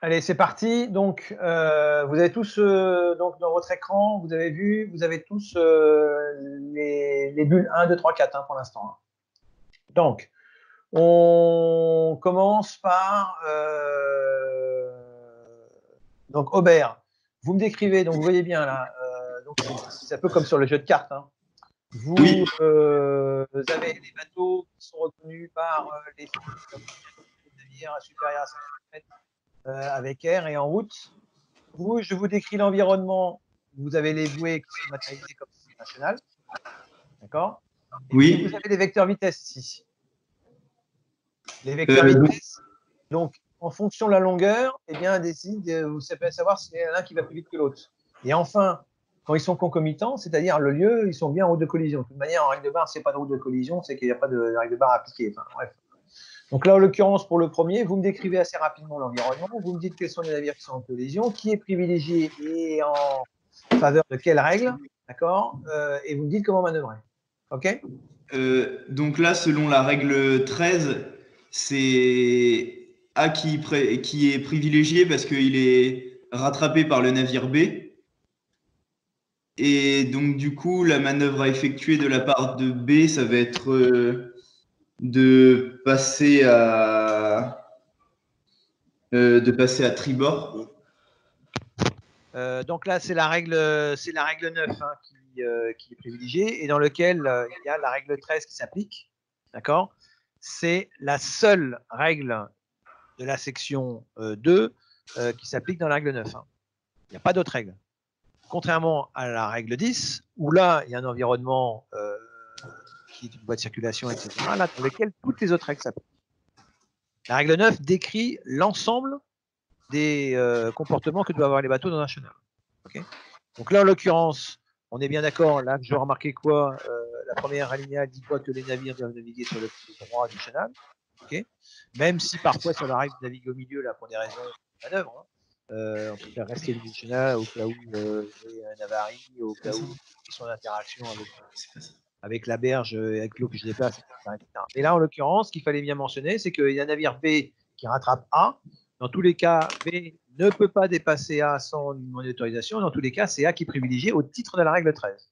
Allez, c'est parti. Donc, vous avez tous, donc, dans votre écran, vous avez vu, vous avez tous les bulles 1, 2, 3, 4 pour l'instant. Hein. Donc, on commence par donc Aubert. Vous me décrivez, donc vous voyez bien là, donc c'est un peu comme sur le jeu de cartes. Hein. Vous, Oui. vous avez les bateaux qui sont reconnus par les navires supérieurs à 50 mètres avec air et en route. Vous, je vous décris l'environnement. Vous avez les bouées qui sont matérialisées comme système national. D'accord. Et puis, vous Oui. avez les vecteurs vitesse ici. Les vecteurs vitesse, donc, en fonction de la longueur, eh bien, décide, vous savez savoir s'il y en a un qui va plus vite que l'autre. Et enfin, quand ils sont concomitants, c'est-à-dire le lieu, ils sont bien en route de collision. De toute manière, en règle de barre, s'il n'y a pas de route de collision, c'est qu'il n'y a pas de règle de barre appliquée. Enfin, bref. Donc là, en l'occurrence, pour le premier, vous me décrivez assez rapidement l'environnement. Vous me dites quels sont les navires qui sont en collision, qui est privilégié et en faveur de quelles règles, d'accord, et vous me dites comment manœuvrer. OK? Donc là, selon la règle 13, c'est A qui est privilégié parce qu'il est rattrapé par le navire B. Et donc, du coup, la manœuvre à effectuer de la part de B, ça va être de passer à tribord. Donc là, c'est la règle 9 qui est privilégiée et dans lequel il y a la règle 13 qui s'applique. D'accord? C'est la seule règle de la section 2 qui s'applique dans la règle 9. Il n'y a pas d'autre règle. Contrairement à la règle 10, où là, il y a un environnement qui est une voie de circulation, etc., là, dans lequel toutes les autres règles s'appliquent. La règle 9 décrit l'ensemble des comportements que doivent avoir les bateaux dans un chenal. Okay. Donc là, en l'occurrence, on est bien d'accord, là, je dois remarquer quoi la première alinéa dit quoi que les navires doivent naviguer sur le côté droit du chenal. Okay. Même si parfois, ça leur arrive de naviguer au milieu, là, pour des raisons de manœuvre. Hein. On peut faire rester le chenal au cas où il y a un avarie, au cas où ils sont en interaction avec la berge, avec l'eau que je déplace, etc., etc. Et là, en l'occurrence, ce qu'il fallait bien mentionner, c'est qu'il y a un navire B qui rattrape A. Dans tous les cas, B ne peut pas dépasser A sans une autorisation. Dans tous les cas, c'est A qui est privilégié au titre de la règle 13.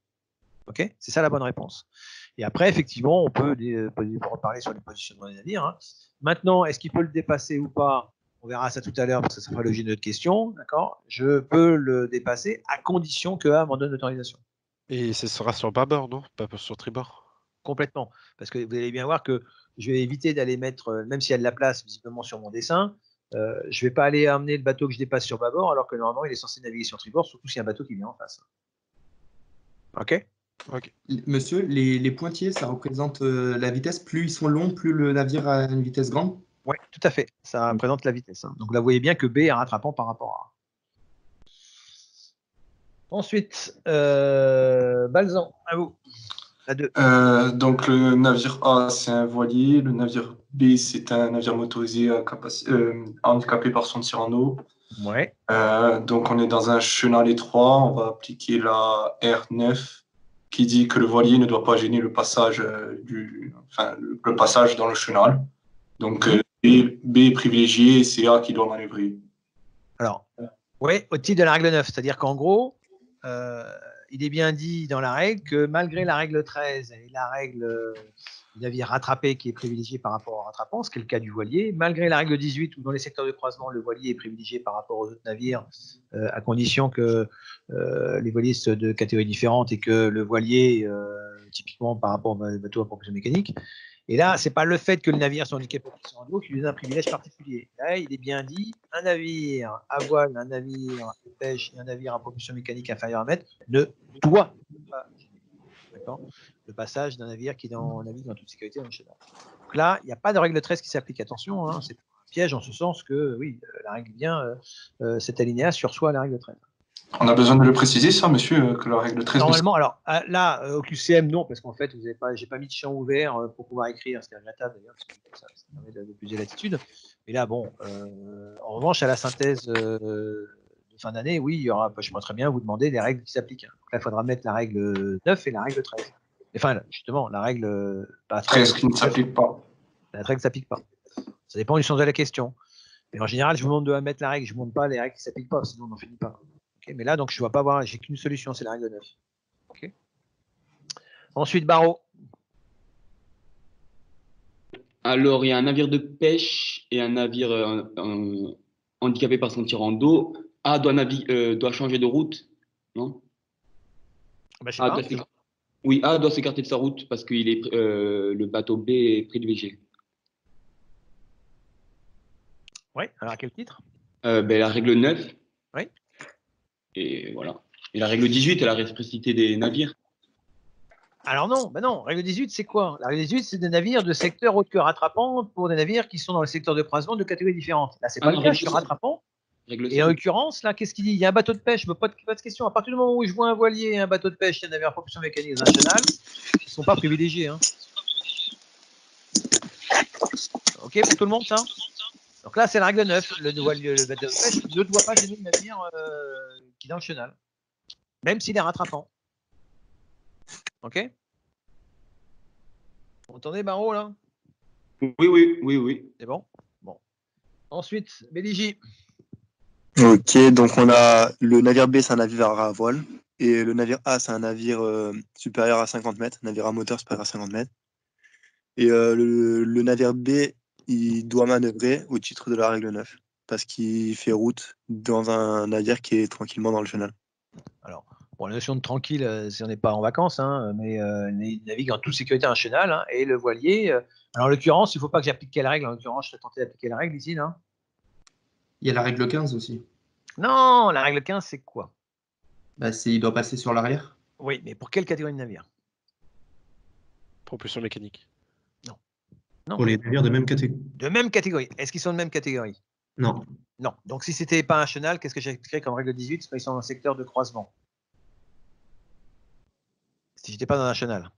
Ok, c'est ça la bonne réponse. Et après, effectivement, on peut reparler sur les positionnements des navires. Hein. Maintenant, est-ce qu'il peut le dépasser ou pas? On verra ça tout à l'heure parce que ça sera l'objet de notre question. D'accord. Je peux le dépasser à condition que A m'en donne l'autorisation. Et ce sera sur bâbord, non? Pas sur tribord? Complètement. Parce que vous allez bien voir que je vais éviter d'aller mettre, même s'il y a de la place visiblement sur mon dessin, je ne vais pas aller amener le bateau que je dépasse sur bâbord alors que normalement il est censé naviguer sur tribord, surtout s'il y a un bateau qui vient en face. OK? Ok. Monsieur, les pointillés, ça représente la vitesse. Plus ils sont longs, plus le navire a une vitesse grande. Oui, tout à fait. Ça représente la vitesse. Hein. Donc là, vous voyez bien que B est rattrapant par rapport à A. Ensuite, Balzan, à vous. La 2. Donc le navire A, c'est un voilier. Le navire B, c'est un navire motorisé handicapé par son tir en eau. Ouais. Donc on est dans un chenal étroit. On va appliquer la R9 qui dit que le voilier ne doit pas gêner le passage, le passage dans le chenal. Donc B est privilégié et c'est A qui doit manœuvrer. Alors, oui, au titre de la règle 9, c'est-à-dire qu'en gros, il est bien dit dans la règle que malgré la règle 13 et la règle du navire rattrapé qui est privilégié par rapport au rattrapant, ce qui est le cas du voilier, malgré la règle 18 où dans les secteurs de croisement, le voilier est privilégié par rapport aux autres navires, à condition que les voiliers soient de catégories différentes et que le voilier, typiquement par rapport au bateau à propulsion mécanique, et là, ce n'est pas le fait que le navire soit handicapé par son eau qui lui donne un privilège particulier. Là, il est bien dit, un navire à voile, un navire à pêche et un navire à propulsion mécanique inférieure à 1 mètre ne doit pas gêner. D'accord. Le passage d'un navire qui navigue dans toute sécurité dans le chenal. Donc là, il n'y a pas de règle 13 qui s'applique. Attention, hein, c'est un piège en ce sens que, oui, la règle vient, cet alinéa sursoit la règle 13. On a besoin de le préciser, ça, monsieur, que la règle 13... Normalement, alors là, au QCM, non, parce qu'en fait, j'ai pas mis de champ ouvert pour pouvoir écrire, c'était regrettable d'ailleurs, parce que ça permet de plus de latitude. Mais là, bon, en revanche, à la synthèse de fin d'année, oui, il y aura, je pourrais très bien vous demander les règles qui s'appliquent. Donc là, il faudra mettre la règle 9 et la règle 13. Enfin, justement, la règle 13 qui ne s'applique pas. La règle ne s'applique pas. Ça dépend du sens de la question. Mais en général, je vous demande de mettre la règle, je ne vous montre pas les règles qui ne s'appliquent pas, sinon on n'en finit pas. Okay, mais là, donc, je ne dois pas avoir, j'ai qu'une solution, c'est la règle 9. Okay. Ensuite, barreau. Alors, il y a un navire de pêche et un navire handicapé par son tirant d'eau. A doit changer de route, non? Bah, je sais pas. Oui, A doit s'écarter de sa route parce que le bateau B est privilégié. Oui, alors à quel titre? La règle 9. Oui. Et voilà. Et la règle 18 est la réciprocité des navires. Alors non, bah non, règle 18, c'est quoi? La règle 18, c'est des navires de secteur haute que rattrapant pour des navires qui sont dans le secteur de croisement de catégories différentes. Là, c'est pas le cas, je suis rattrapant. Et en l'occurrence, là, qu'est-ce qu'il dit? Il y a un bateau de pêche, pas de question. À partir du moment où je vois un voilier et un bateau de pêche, il y a un navire à propulsion mécanique nationale, ils ne sont pas privilégiés. Hein. Ok pour tout le monde, ça? Donc là, c'est la règle 9. Le bateau de pêche ne doit pas gêner le navire qui est dans le chenal, même s'il est rattrapant. Ok? Vous entendez, Barreau, là? Oui. C'est bon? Bon. Ensuite, Béligie. Ok, donc on a le navire B, c'est un navire à voile. Et le navire A, c'est un navire supérieur à 50 mètres, navire à moteur supérieur à 50 mètres. Et le navire B, il doit manœuvrer au titre de la règle 9, parce qu'il fait route dans un navire qui est tranquillement dans le chenal. Alors, bon, la notion de tranquille, si on n'est pas en vacances, hein, mais il navigue en toute sécurité un chenal, hein, et le voilier. Alors, en l'occurrence, il ne faut pas que j'applique quelle règle? En l'occurrence, je serais tenté d'appliquer la règle ici, là. Il y a la règle 15 aussi. Non, la règle 15, c'est quoi? Bah, il doit passer sur l'arrière. Oui, mais pour quelle catégorie de navire? Propulsion mécanique. Non. Pour les navires de même catégorie. De même catégorie. Est-ce qu'ils sont de même catégorie? Non. Non. Donc, si ce n'était pas un chenal, qu'est-ce que j'appliquerais comme règle 18? C'est qu'ils sont dans le secteur de croisement. Si je n'étais pas dans un chenal.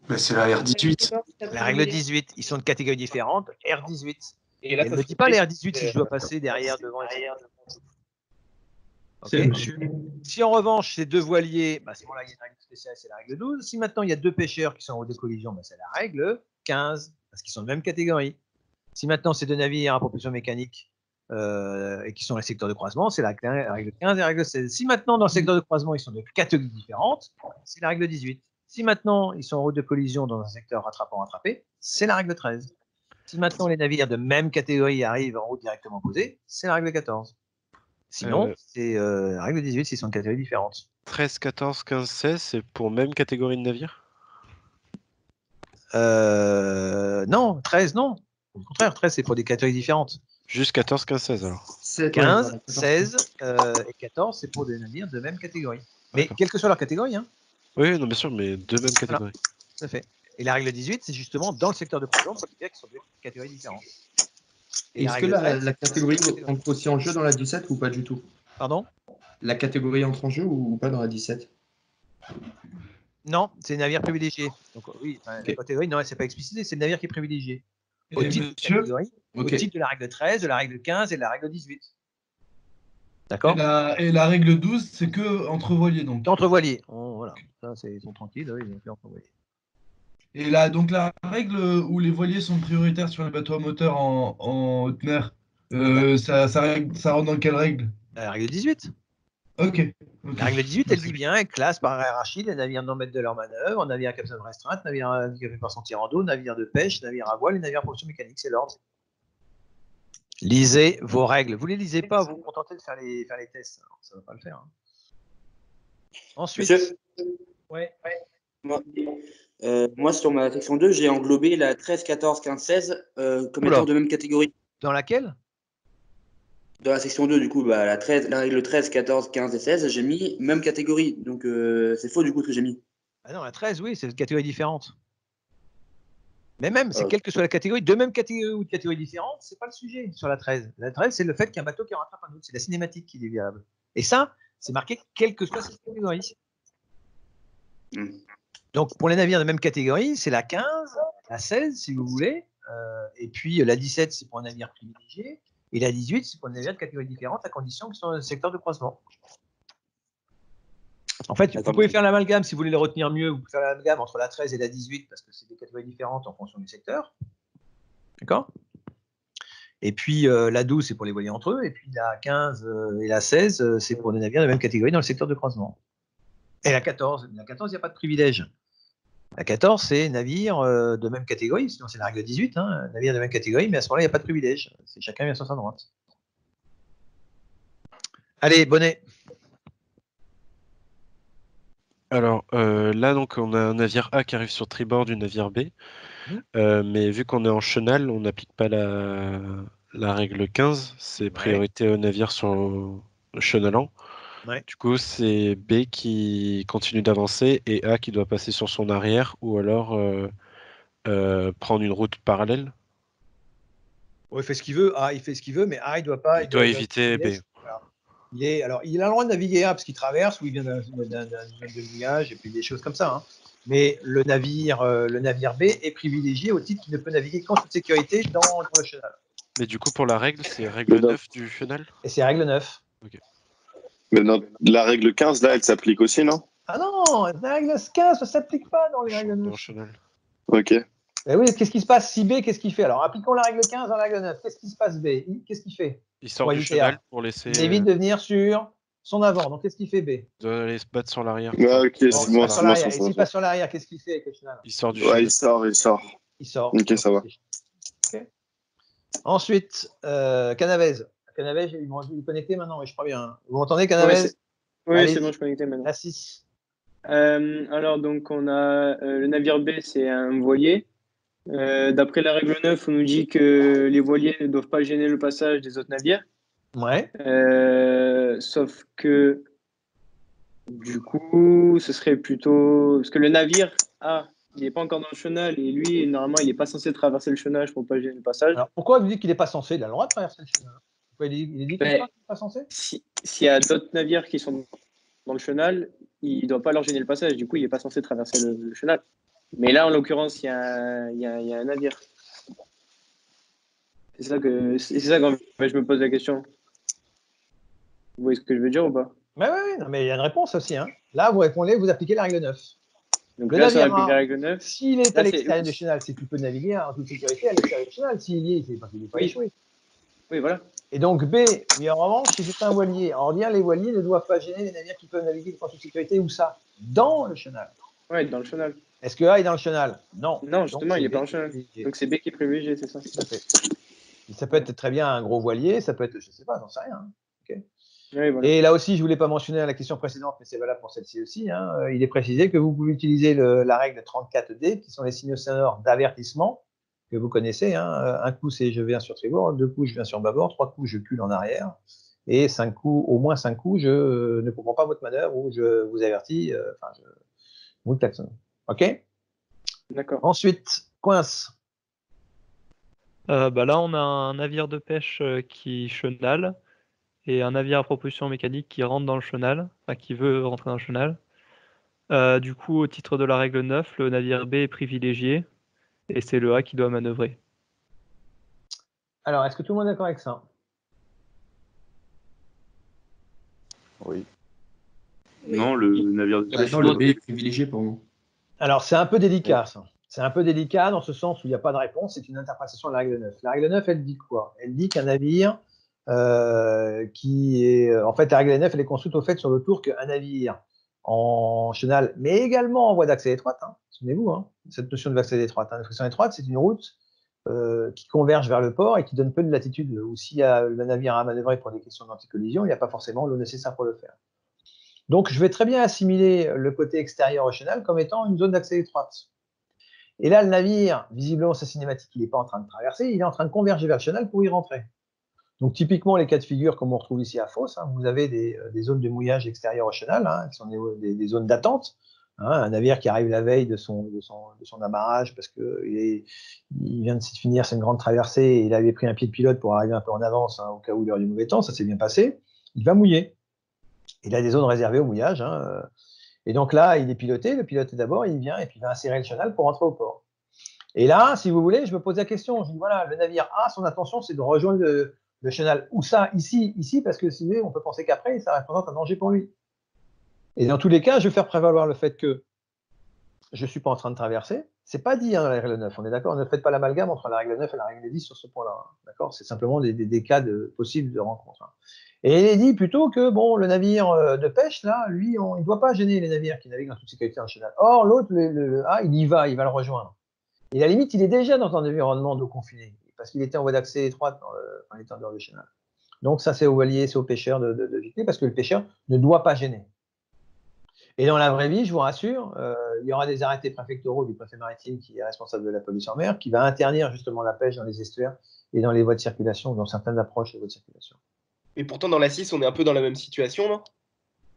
Mais c'est la R18. La règle 18, ils sont de catégories différentes. R18. Et là, Elle ne me dit pas les R18 si je dois passer derrière, devant, etc. Okay. Si en revanche, c'est deux voiliers, bah, c'est bon, là, il y a une règle spéciale, c'est la règle 12. Si maintenant, il y a deux pêcheurs qui sont en route de collision, bah, c'est la règle 15, parce qu'ils sont de même catégorie. Si maintenant, c'est deux navires à propulsion mécanique et qui sont dans le secteur de croisement, c'est la règle 15 et la règle 16. Si maintenant, dans le secteur de croisement, ils sont de catégories différentes, c'est la règle 18. Si maintenant, ils sont en route de collision dans un secteur rattrapant-rattrapé, c'est la règle 13. Si maintenant, les navires de même catégorie arrivent en route directement opposée, c'est la règle 14. Sinon, c'est la règle 18 s'ils sont de catégories différentes. 13, 14, 15, 16, c'est pour même catégorie de navire? Non, 13, non. Au contraire, 13, c'est pour des catégories différentes. Juste 14, 15, 16 alors. 15, 16 et 14, c'est pour des navires de même catégorie. Mais quelle que soit leur catégorie. Hein. Oui, non, bien sûr, mais de même catégorie. Voilà. Tout à fait. Et la règle 18, c'est justement dans le secteur de croisement pour les navires qui sont de catégories différentes. Est-ce que la catégorie entre aussi en jeu dans la 17 ou pas du tout? Pardon? La catégorie entre en jeu ou pas dans la 17? Non, c'est le navire privilégié. Donc oui, la catégorie, non, c'est pas explicité, c'est le navire qui est privilégié. Au titre de catégorie, au titre de la règle 13, de la règle 15 et de la règle 18. D'accord? Et la règle 12, c'est que entre voiliers, donc. Entre voiliers. Voilà. Ça, ils sont tranquilles, ils ont fait entre voiliers. Et là, donc la règle où les voiliers sont prioritaires sur les bateaux à moteur en haute mer, ça rentre dans quelle règle? La règle 18. Ok. La règle 18, elle dit bien, elle classe par hiérarchie les navires non maîtres de leur manœuvre, navire à captain restreinte, navire handicapé par son tirant d'eau, navire de pêche, navire à voile et navire à propulsion mécanique, c'est l'ordre. Lisez vos règles. Vous ne les lisez pas, vous vous contentez de faire les tests. Alors, ça ne va pas le faire. Hein. Ensuite. Monsieur, ouais. Moi, sur ma section 2, j'ai englobé la 13, 14, 15, 16 comme étant de même catégorie. Dans laquelle? Dans la section 2, du coup, bah, la règle 13, 14, 15 et 16, j'ai mis même catégorie. Donc, c'est faux, du coup, ce que j'ai mis. Ah non, la 13, oui, c'est une catégorie différente. Mais même, c'est quelle que soit la catégorie, de même catégorie ou de catégorie différente, c'est pas le sujet sur la 13. La 13, c'est le fait qu'un bateau qui rattrape un autre. C'est la cinématique qui est déviable. Et ça, c'est marqué quelle que soit cette catégorie. Donc, pour les navires de même catégorie, c'est la 15, la 16, si vous voulez. Et puis, la 17, c'est pour un navire privilégié. Et la 18, c'est pour un navire de catégories différentes à condition qu'ils soient dans le secteur de croisement. En fait, vous pouvez faire l'amalgame, si vous voulez le retenir mieux, vous pouvez faire l'amalgame entre la 13 et la 18 parce que c'est des catégories différentes en fonction du secteur. D'accord? Et puis la 12, c'est pour les voiliers entre eux. Et puis la 15 et la 16, c'est pour des navires de même catégorie dans le secteur de croisement. Et la 14, il n'y a pas de privilège. La 14, c'est navire de même catégorie, sinon c'est la règle 18, hein, navire de même catégorie, mais à ce moment-là, il n'y a pas de privilège. C'est chacun vient sur sa droite. Allez, Bonnet. Alors là, donc, on a un navire A qui arrive sur tribord du navire B. Mais vu qu'on est en chenal, on n'applique pas la règle 15. C'est priorité au navire sur le chenalant. Ouais. Du coup, c'est B qui continue d'avancer et A qui doit passer sur son arrière ou alors prendre une route parallèle. Il fait ce qu'il veut. A, il fait ce qu'il veut, mais A, il doit pas. Il doit éviter B. Voilà. Il a le droit de naviguer A parce qu'il traverse ou il vient d'un zone de mouillage et puis des choses comme ça. Hein. Mais le navire B est privilégié au titre qu'il ne peut naviguer qu'en toute sécurité dans le chenal. Mais du coup, pour la règle, c'est règle 9 du chenal. Et c'est règle 9. Ok. Mais la règle 15, là, elle s'applique aussi, non? Ah non, la règle 15 ne s'applique pas dans les règles 9. Chenal. Ok. Eh oui, qu'est-ce qui se passe si B, qu'est-ce qu'il fait? Alors, appliquons la règle 15 dans la règle 9. Qu'est-ce qui se passe B? Qu'est-ce qu'il fait? Il sort du chenal pour laisser. Il évite de venir sur son avant. Donc, qu'est-ce qu'il fait B? Il doit aller se battre sur l'arrière. Ouais, ok, c'est bon. Et s'il passe sur l'arrière, qu'est-ce qu'il fait avec le chenal? Il sort du chenal. Ouais, il sort. Il sort. Ok, ça va. Okay. Ensuite, Canavez. Canavez, il est connecté maintenant, oui, je crois bien. Vous m'entendez, Canavez? Oui, c'est bon, je suis connecté maintenant. La 6. Alors, donc, on a le navire B, c'est un voilier. D'après la règle 9, on nous dit que les voiliers ne doivent pas gêner le passage des autres navires. Ouais. Sauf que, du coup, ce serait plutôt. Parce que le navire A, il n'est pas encore dans le chenal et lui, normalement, il n'est pas censé traverser le chenal pour ne pas gêner le passage. Alors, pourquoi vous dites qu'il n'est pas censé? Il a le droit de traverser le chenal. Il est dit qu'il n'est pas censé? S'il y a d'autres navires qui sont dans le chenal, il ne doit pas leur gêner le passage. Du coup, il n'est pas censé traverser le chenal. Mais là, en l'occurrence, il y a un navire. C'est ça qu'en fait, je me pose la question. Vous voyez ce que je veux dire ou pas? Oui, mais il y a une réponse aussi. Hein. Là, vous répondez, vous appliquez la règle 9. Donc le là, ça navire applique la règle 9. S'il est à l'extérieur du chenal, c'est qu'il peut naviguer en toute sécurité à l'extérieur du chenal. S'il y est, c'est parce qu'il n'est pas échoué. Oui, voilà. Et donc B, oui, en revanche, si c'est un voilier, en bien, les voiliers ne doivent pas gêner les navires qui peuvent naviguer en toute sécurité. Où ça? Dans le chenal. Oui, dans le chenal. Est-ce que A est dans le chenal? Non. Non, justement, il n'est pas dans le chenal. Donc c'est B qui est privilégié, c'est ça. Tout à fait. Ça peut être très bien un gros voilier, ça peut être, je ne sais pas, j'en sais rien. Okay. Oui, voilà. Et là aussi, je ne voulais pas mentionner à la question précédente, mais c'est valable pour celle-ci aussi. Hein, il est précisé que vous pouvez utiliser la règle 34D, qui sont les signaux sonores d'avertissement, que vous connaissez. Hein. Un coup, c'est je viens sur tribord, 2 coups, je viens sur bâbord, 3 coups, je cule en arrière, et 5 coups, au moins 5 coups, je ne comprends pas votre manœuvre ou je vous avertis, je vous klaxonne. OK? D'accord. Ensuite, coince. Là, on a un navire de pêche qui chenale et un navire à propulsion mécanique qui rentre dans le chenal, enfin qui veut rentrer dans le chenal. Du coup, au titre de la règle 9, le navire B est privilégié et c'est le A qui doit manœuvrer. Alors, est-ce que tout le monde est d'accord avec ça? Oui. Non, le navire de pêche. Non, le B est privilégié pour vous. Alors, c'est un peu délicat, ça. C'est un peu délicat dans ce sens où il n'y a pas de réponse, c'est une interprétation de la règle 9. La règle 9, elle dit quoi? Elle dit qu'un navire qui est... En fait, la règle 9, elle est construite au fait sur le tour qu'un navire en chenal, mais également en voie d'accès étroite, hein, souvenez-vous, hein, cette notion de voie d'accès étroite. Hein. La friction étroite, c'est une route qui converge vers le port et qui donne peu de latitude. Ou si le navire a manœuvré pour des questions d'anticollision, il n'y a pas forcément l'eau nécessaire pour le faire. Donc, je vais très bien assimiler le côté extérieur au chenal comme étant une zone d'accès étroite. Et là, le navire, visiblement, sa cinématique, il n'est pas en train de traverser, il est en train de converger vers le chenal pour y rentrer. Donc, typiquement, les cas de figure, comme on retrouve ici à Fos, hein, vous avez des zones de mouillage extérieur au chenal, hein, qui sont des zones d'attente. Hein, un navire qui arrive la veille de son amarrage parce qu'il vient de finir une grande traversée et il avait pris un pied de pilote pour arriver un peu en avance, hein, au cas où il y aurait du mauvais temps, ça s'est bien passé. Il va mouiller. Il a des zones réservées au mouillage. Hein, et donc là, il est piloté. Le pilote d'abord, il vient et puis il va insérer le chenal pour rentrer au port. Et là, si vous voulez, je me pose la question. Je dis voilà, le navire A, son intention, c'est de rejoindre le chenal. Où ça? Ici, parce que si vous voulez, on peut penser qu'après, ça représente un danger pour lui. Et dans tous les cas, je vais faire prévaloir le fait que je ne suis pas en train de traverser. C'est pas dit dans la règle 9, on est d'accord? Ne faites pas l'amalgame entre la règle 9 et la règle 10 sur ce point-là. D'accord? C'est simplement des cas possibles de rencontre. Et il est dit plutôt que bon, le navire de pêche, là, lui, il ne doit pas gêner les navires qui naviguent en toute sécurité en chenal. Or, l'autre, le A, il y va, il va le rejoindre. Et à la limite, il est déjà dans un environnement d'eau confinée, parce qu'il était en voie d'accès étroite quand il était en dehors du chenal. Donc ça, c'est aux voiliers, c'est aux pêcheurs de éviter, parce que le pêcheur ne doit pas gêner. Et dans la vraie vie, je vous rassure, il y aura des arrêtés préfectoraux du préfet maritime qui est responsable de la police en mer, qui va interdire justement la pêche dans les estuaires et dans les voies de circulation, dans certaines approches des voies de circulation. Et pourtant, dans la 6, on est un peu dans la même situation, non?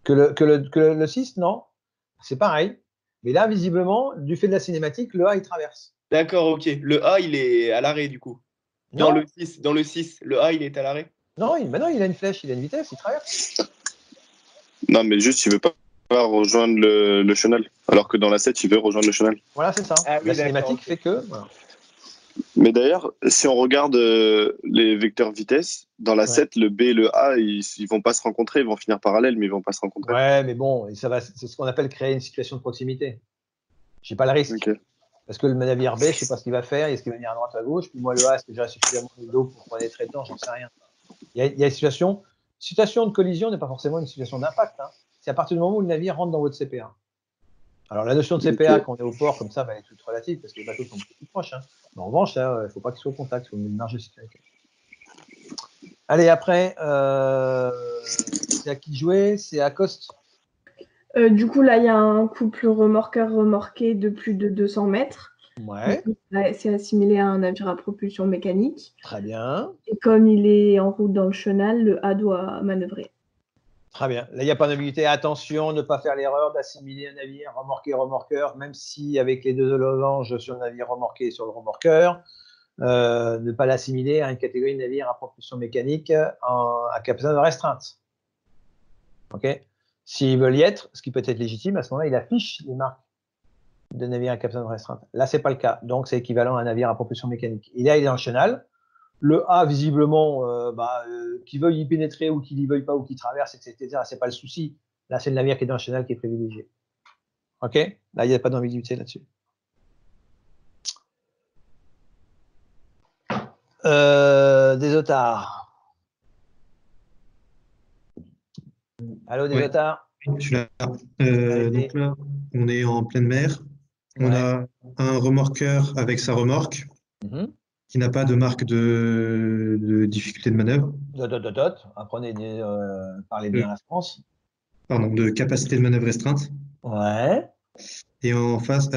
Que le 6, non. C'est pareil. Mais là, visiblement, du fait de la cinématique, le A, il traverse. D'accord, ok. Le A, il est à l'arrêt, du coup. Dans le 6, le A, il est à l'arrêt? Non, il a une flèche, il a une vitesse, il traverse. Non, mais juste, il veut pas rejoindre le chenal. Alors que dans la 7, il veut rejoindre le chenal. Voilà, c'est ça. Ah oui, la cinématique fait que... Voilà. Mais d'ailleurs, si on regarde les vecteurs vitesse, dans la 7, le B et le A, ils vont pas se rencontrer, ils vont finir parallèles, mais ils vont pas se rencontrer. Ouais, mais bon, c'est ce qu'on appelle créer une situation de proximité. J'ai pas le risque. Okay. Parce que le navire B, je sais pas ce qu'il va faire, est-ce qu'il va venir à droite ou à gauche, puis moi le A, est-ce que j'aurai suffisamment d'eau pour pénétrer dedans, j'en sais rien. Il y a une situation de collision n'est pas forcément une situation d'impact. Hein. C'est à partir du moment où le navire rentre dans votre CPA. Alors la notion de CPA, quand on est au port comme ça, elle est toute relative, parce que les bateaux sont plus proches. Hein. Mais en revanche, il ne faut pas qu'ils soient au contact, il faut une marge de sécurité. Allez, après, c'est à qui jouer? C'est à Coste. Du coup, là, il y a un couple remorqueur-remorqué de plus de 200 mètres. Ouais. C'est assimilé à un navire à propulsion mécanique. Très bien. Et comme il est en route dans le chenal, le A doit manœuvrer. Très bien. Là, il n'y a pas d'ambiguïté. Attention, ne pas faire l'erreur d'assimiler un navire remorqué-remorqueur, même si avec les deux losanges sur le navire remorqué et sur le remorqueur, ne pas l'assimiler à une catégorie de navire à propulsion mécanique à capitaine restreinte. Ok. S'ils veulent y être, ce qui peut être légitime, à ce moment-là, il affiche les marques de navire à capitaine restreinte. Là, ce n'est pas le cas. Donc, c'est équivalent à un navire à propulsion mécanique. Et là, il est dans le chenal. Le A, visiblement, qu'il veuille y pénétrer ou qu'il n'y veuille pas ou qu'il traverse, etc., ce n'est pas le souci. Là, c'est le navire qui est dans le chenal qui est privilégié. OK? Là, il n'y a pas d'ambiguïté là-dessus. Des otards. Allô, des otards? Je suis là. Donc là, on est en pleine mer. On a un remorqueur avec sa remorque qui n'a pas de marque de difficulté de manœuvre. Apprenez, parlez bien la France. Pardon, de capacité de manœuvre restreinte. Ouais. Et en face,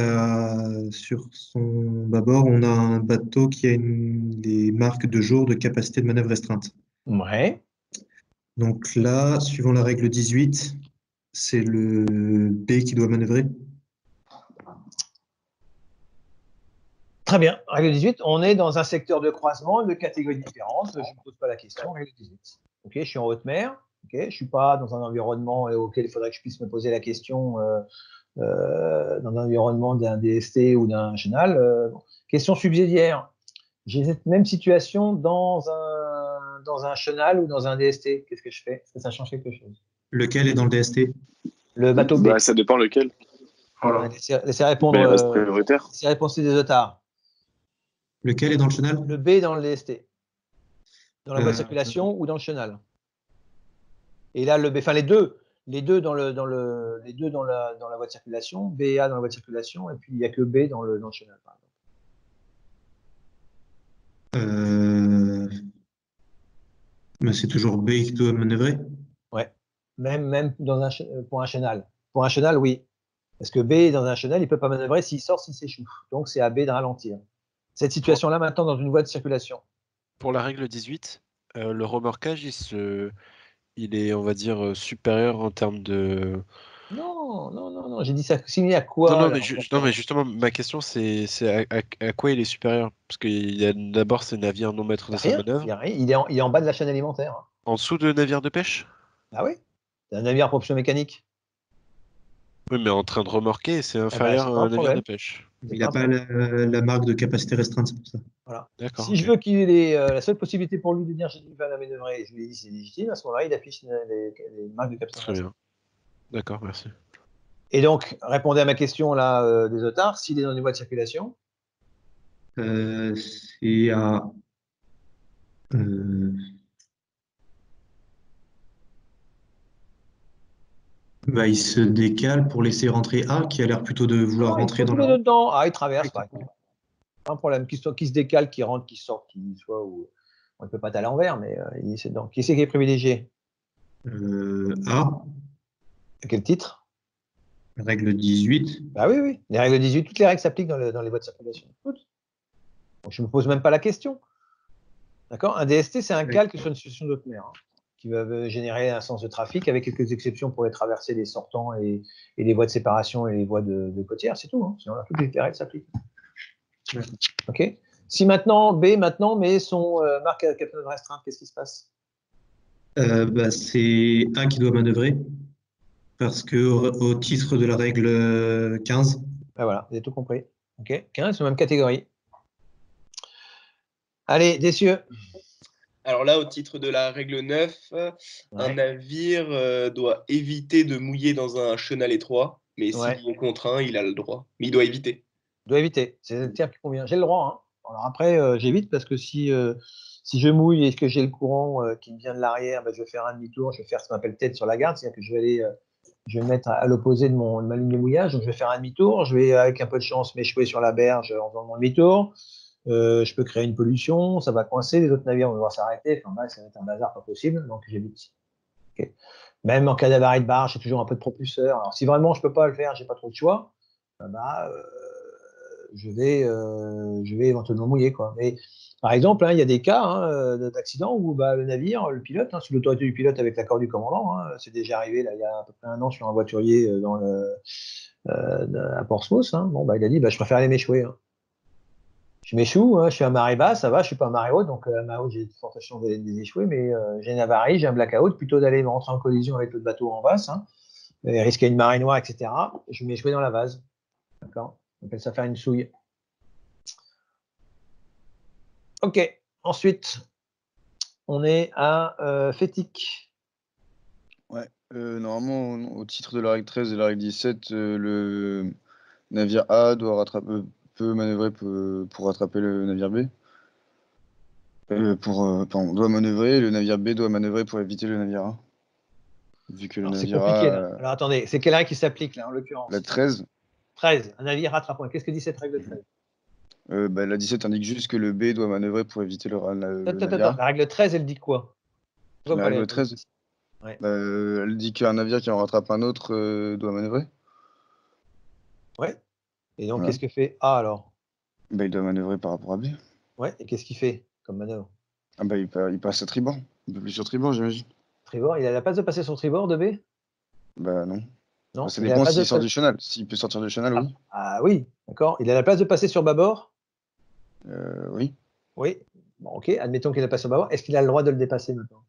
sur son bâbord, on a un bateau qui a des marques de jour de capacité de manœuvre restreinte. Ouais. Donc là, suivant la règle 18, c'est le B qui doit manœuvrer. Très bien. Règle 18, on est dans un secteur de croisement de catégories différentes. Je ne pose pas la question. Règle 18. Ok, je suis en haute mer. Ok, je ne suis pas dans un environnement auquel il faudrait que je puisse me poser la question dans un environnement d'un DST ou d'un chenal. Question subsidiaire. J'ai cette même situation dans un chenal ou dans un DST. Qu'est-ce que je fais? Est-ce que ça change quelque chose? Lequel est dans le DST? Le bateau B. Ça dépend lequel. Voilà. Laissez répondre. Il reste prioritaire. Laissez répondre des otards. Lequel est dans le chenal? Le B dans le DST. Dans la voie de circulation ou dans le chenal. Et là, le B, enfin les deux dans la voie de circulation, B et A dans la voie de circulation, et puis il n'y a que B dans le chenal, par exemple. Mais c'est toujours B qui doit manœuvrer? Ouais. Même pour un chenal. Pour un chenal, oui. Parce que B dans un chenal, il ne peut pas manœuvrer s'il sort, s'il s'échoue. Donc c'est à B de ralentir. Cette situation-là, maintenant, dans une voie de circulation. Pour la règle 18, le remorquage, il est, on va dire, supérieur en termes de... Non, j'ai dit ça similaire à quoi? Non, mais justement, ma question, c'est à quoi il est supérieur? Parce qu'il y a d'abord ces navires non maîtres de sa manœuvre. Il est en bas de la chaîne alimentaire. En dessous de navires de pêche? Ah oui, c'est un navire à propulsion mécanique. Oui, mais en train de remorquer, c'est inférieur à un navire de pêche. Il n'a pas la marque de capacité restreinte, c'est pour ça. Voilà. Si je veux qu'il ait la seule possibilité pour lui de dire j'ai du mal à manœuvrer, je lui ai dit c'est légitime, à ce moment-là, il affiche les marques de capacité. Très bien. D'accord, merci. Et donc, répondez à ma question là des otards, s'il est dans une voie de circulation. C'est à. Bah, il se décale pour laisser rentrer A, qui a l'air plutôt de vouloir Non, ils rentrer sont dans tous les la. deux dedans. Ah, ils traversent. Pas un problème. Qui se décale, qui rentre, qui sort, qui soit où. On ne peut pas être à l'envers, mais c'est dedans. Qui c'est qui est privilégié? A, À quel titre? règle 18. Bah oui, oui. Les règles 18, toutes les règles s'appliquent dans les voies de circulation. Toutes. Donc, je ne me pose même pas la question. D'accord? Un DST, c'est un calque sur une situation d'autre mer, qui va générer un sens de trafic, avec quelques exceptions pour les traversées, les sortants et les voies de séparation et les voies de côtières, c'est tout. Sinon, toutes les règles s'appliquent. Ok? Si maintenant B met son marque à capteur de restreinte, qu'est-ce qui se passe? Bah, c'est A qui doit manœuvrer, parce que au titre de la règle 15. Ben voilà, vous avez tout compris. Ok? 15, c'est la même catégorie. Allez, Dessieux. Alors là, au titre de la règle 9, un navire doit éviter de mouiller dans un chenal étroit, mais s'il est contraint, il a le droit. Mais il doit éviter. Il doit éviter, c'est le terme qui convient. J'ai le droit. Alors après, j'évite parce que si je mouille et que j'ai le courant qui me vient de l'arrière, je vais faire un demi-tour, je vais faire ce qu'on appelle tête sur la garde, c'est-à-dire que je vais me mettre à l'opposé de ma ligne de mouillage, donc je vais faire un demi-tour, je vais avec un peu de chance m'échouer sur la berge en faisant mon demi-tour. Je peux créer une pollution, ça va coincer, les autres navires vont devoir s'arrêter, enfin bref, ça va être un bazar pas possible, donc j'évite. Okay. Même en cas d'avarie de barge, j'ai toujours un peu de propulseur. Alors si vraiment je peux pas le faire, j'ai pas trop de choix, je vais éventuellement mouiller, quoi. Mais par exemple, il y a des cas d'accident où le navire, le pilote, sous l'autorité du pilote avec l'accord du commandant, c'est déjà arrivé là, il y a à peu près 1 an sur un voiturier à Portsmouth. Il a dit je préfère aller m'échouer. Je m'échoue, je suis à marée basse, ça va, je suis pas à marée haute, donc à marée haute, j'ai de fortes chances d'échouer, mais j'ai une avarie, j'ai un blackout, plutôt d'aller me rentrer en collision avec l'autre bateau en face, et risquer une marée noire, etc. Je vais m'échouer dans la vase. D'accord? On appelle ça faire une souille. Ok, ensuite, on est à Fétic. Ouais, normalement, au titre de la règle 13 et de la règle 17, le navire A peut manœuvrer pour rattraper le navire B. Doit manœuvrer, le navire B doit manœuvrer pour éviter le navire A. Vu que le C'est navire compliqué, A. là. Alors attendez, c'est quelle règle qui s'applique, là, en l'occurrence? La 13. 13, un navire rattrapant. Qu'est-ce que dit cette règle 13? La 17 indique juste que le B doit manœuvrer pour éviter le navire A. La règle 13, elle dit quoi? La règle 13 elle dit qu'un navire qui en rattrape un autre doit manœuvrer. Ouais. Et donc, qu'est-ce que fait A alors? Il doit manœuvrer par rapport à B. Ouais, et qu'est-ce qu'il fait comme manœuvre? Il passe à tribord. Un peu plus sur tribord, j'imagine. Tribord, il a la place de passer sur tribord de B? Non. Non, ça dépend s'il sort du chenal. S'il peut sortir du chenal, oui. Ah oui, d'accord. Il a la place de passer sur bâbord? Oui. Oui. Bon, ok, admettons qu'il a passé sur bâbord. Est-ce qu'il a le droit de le dépasser maintenant?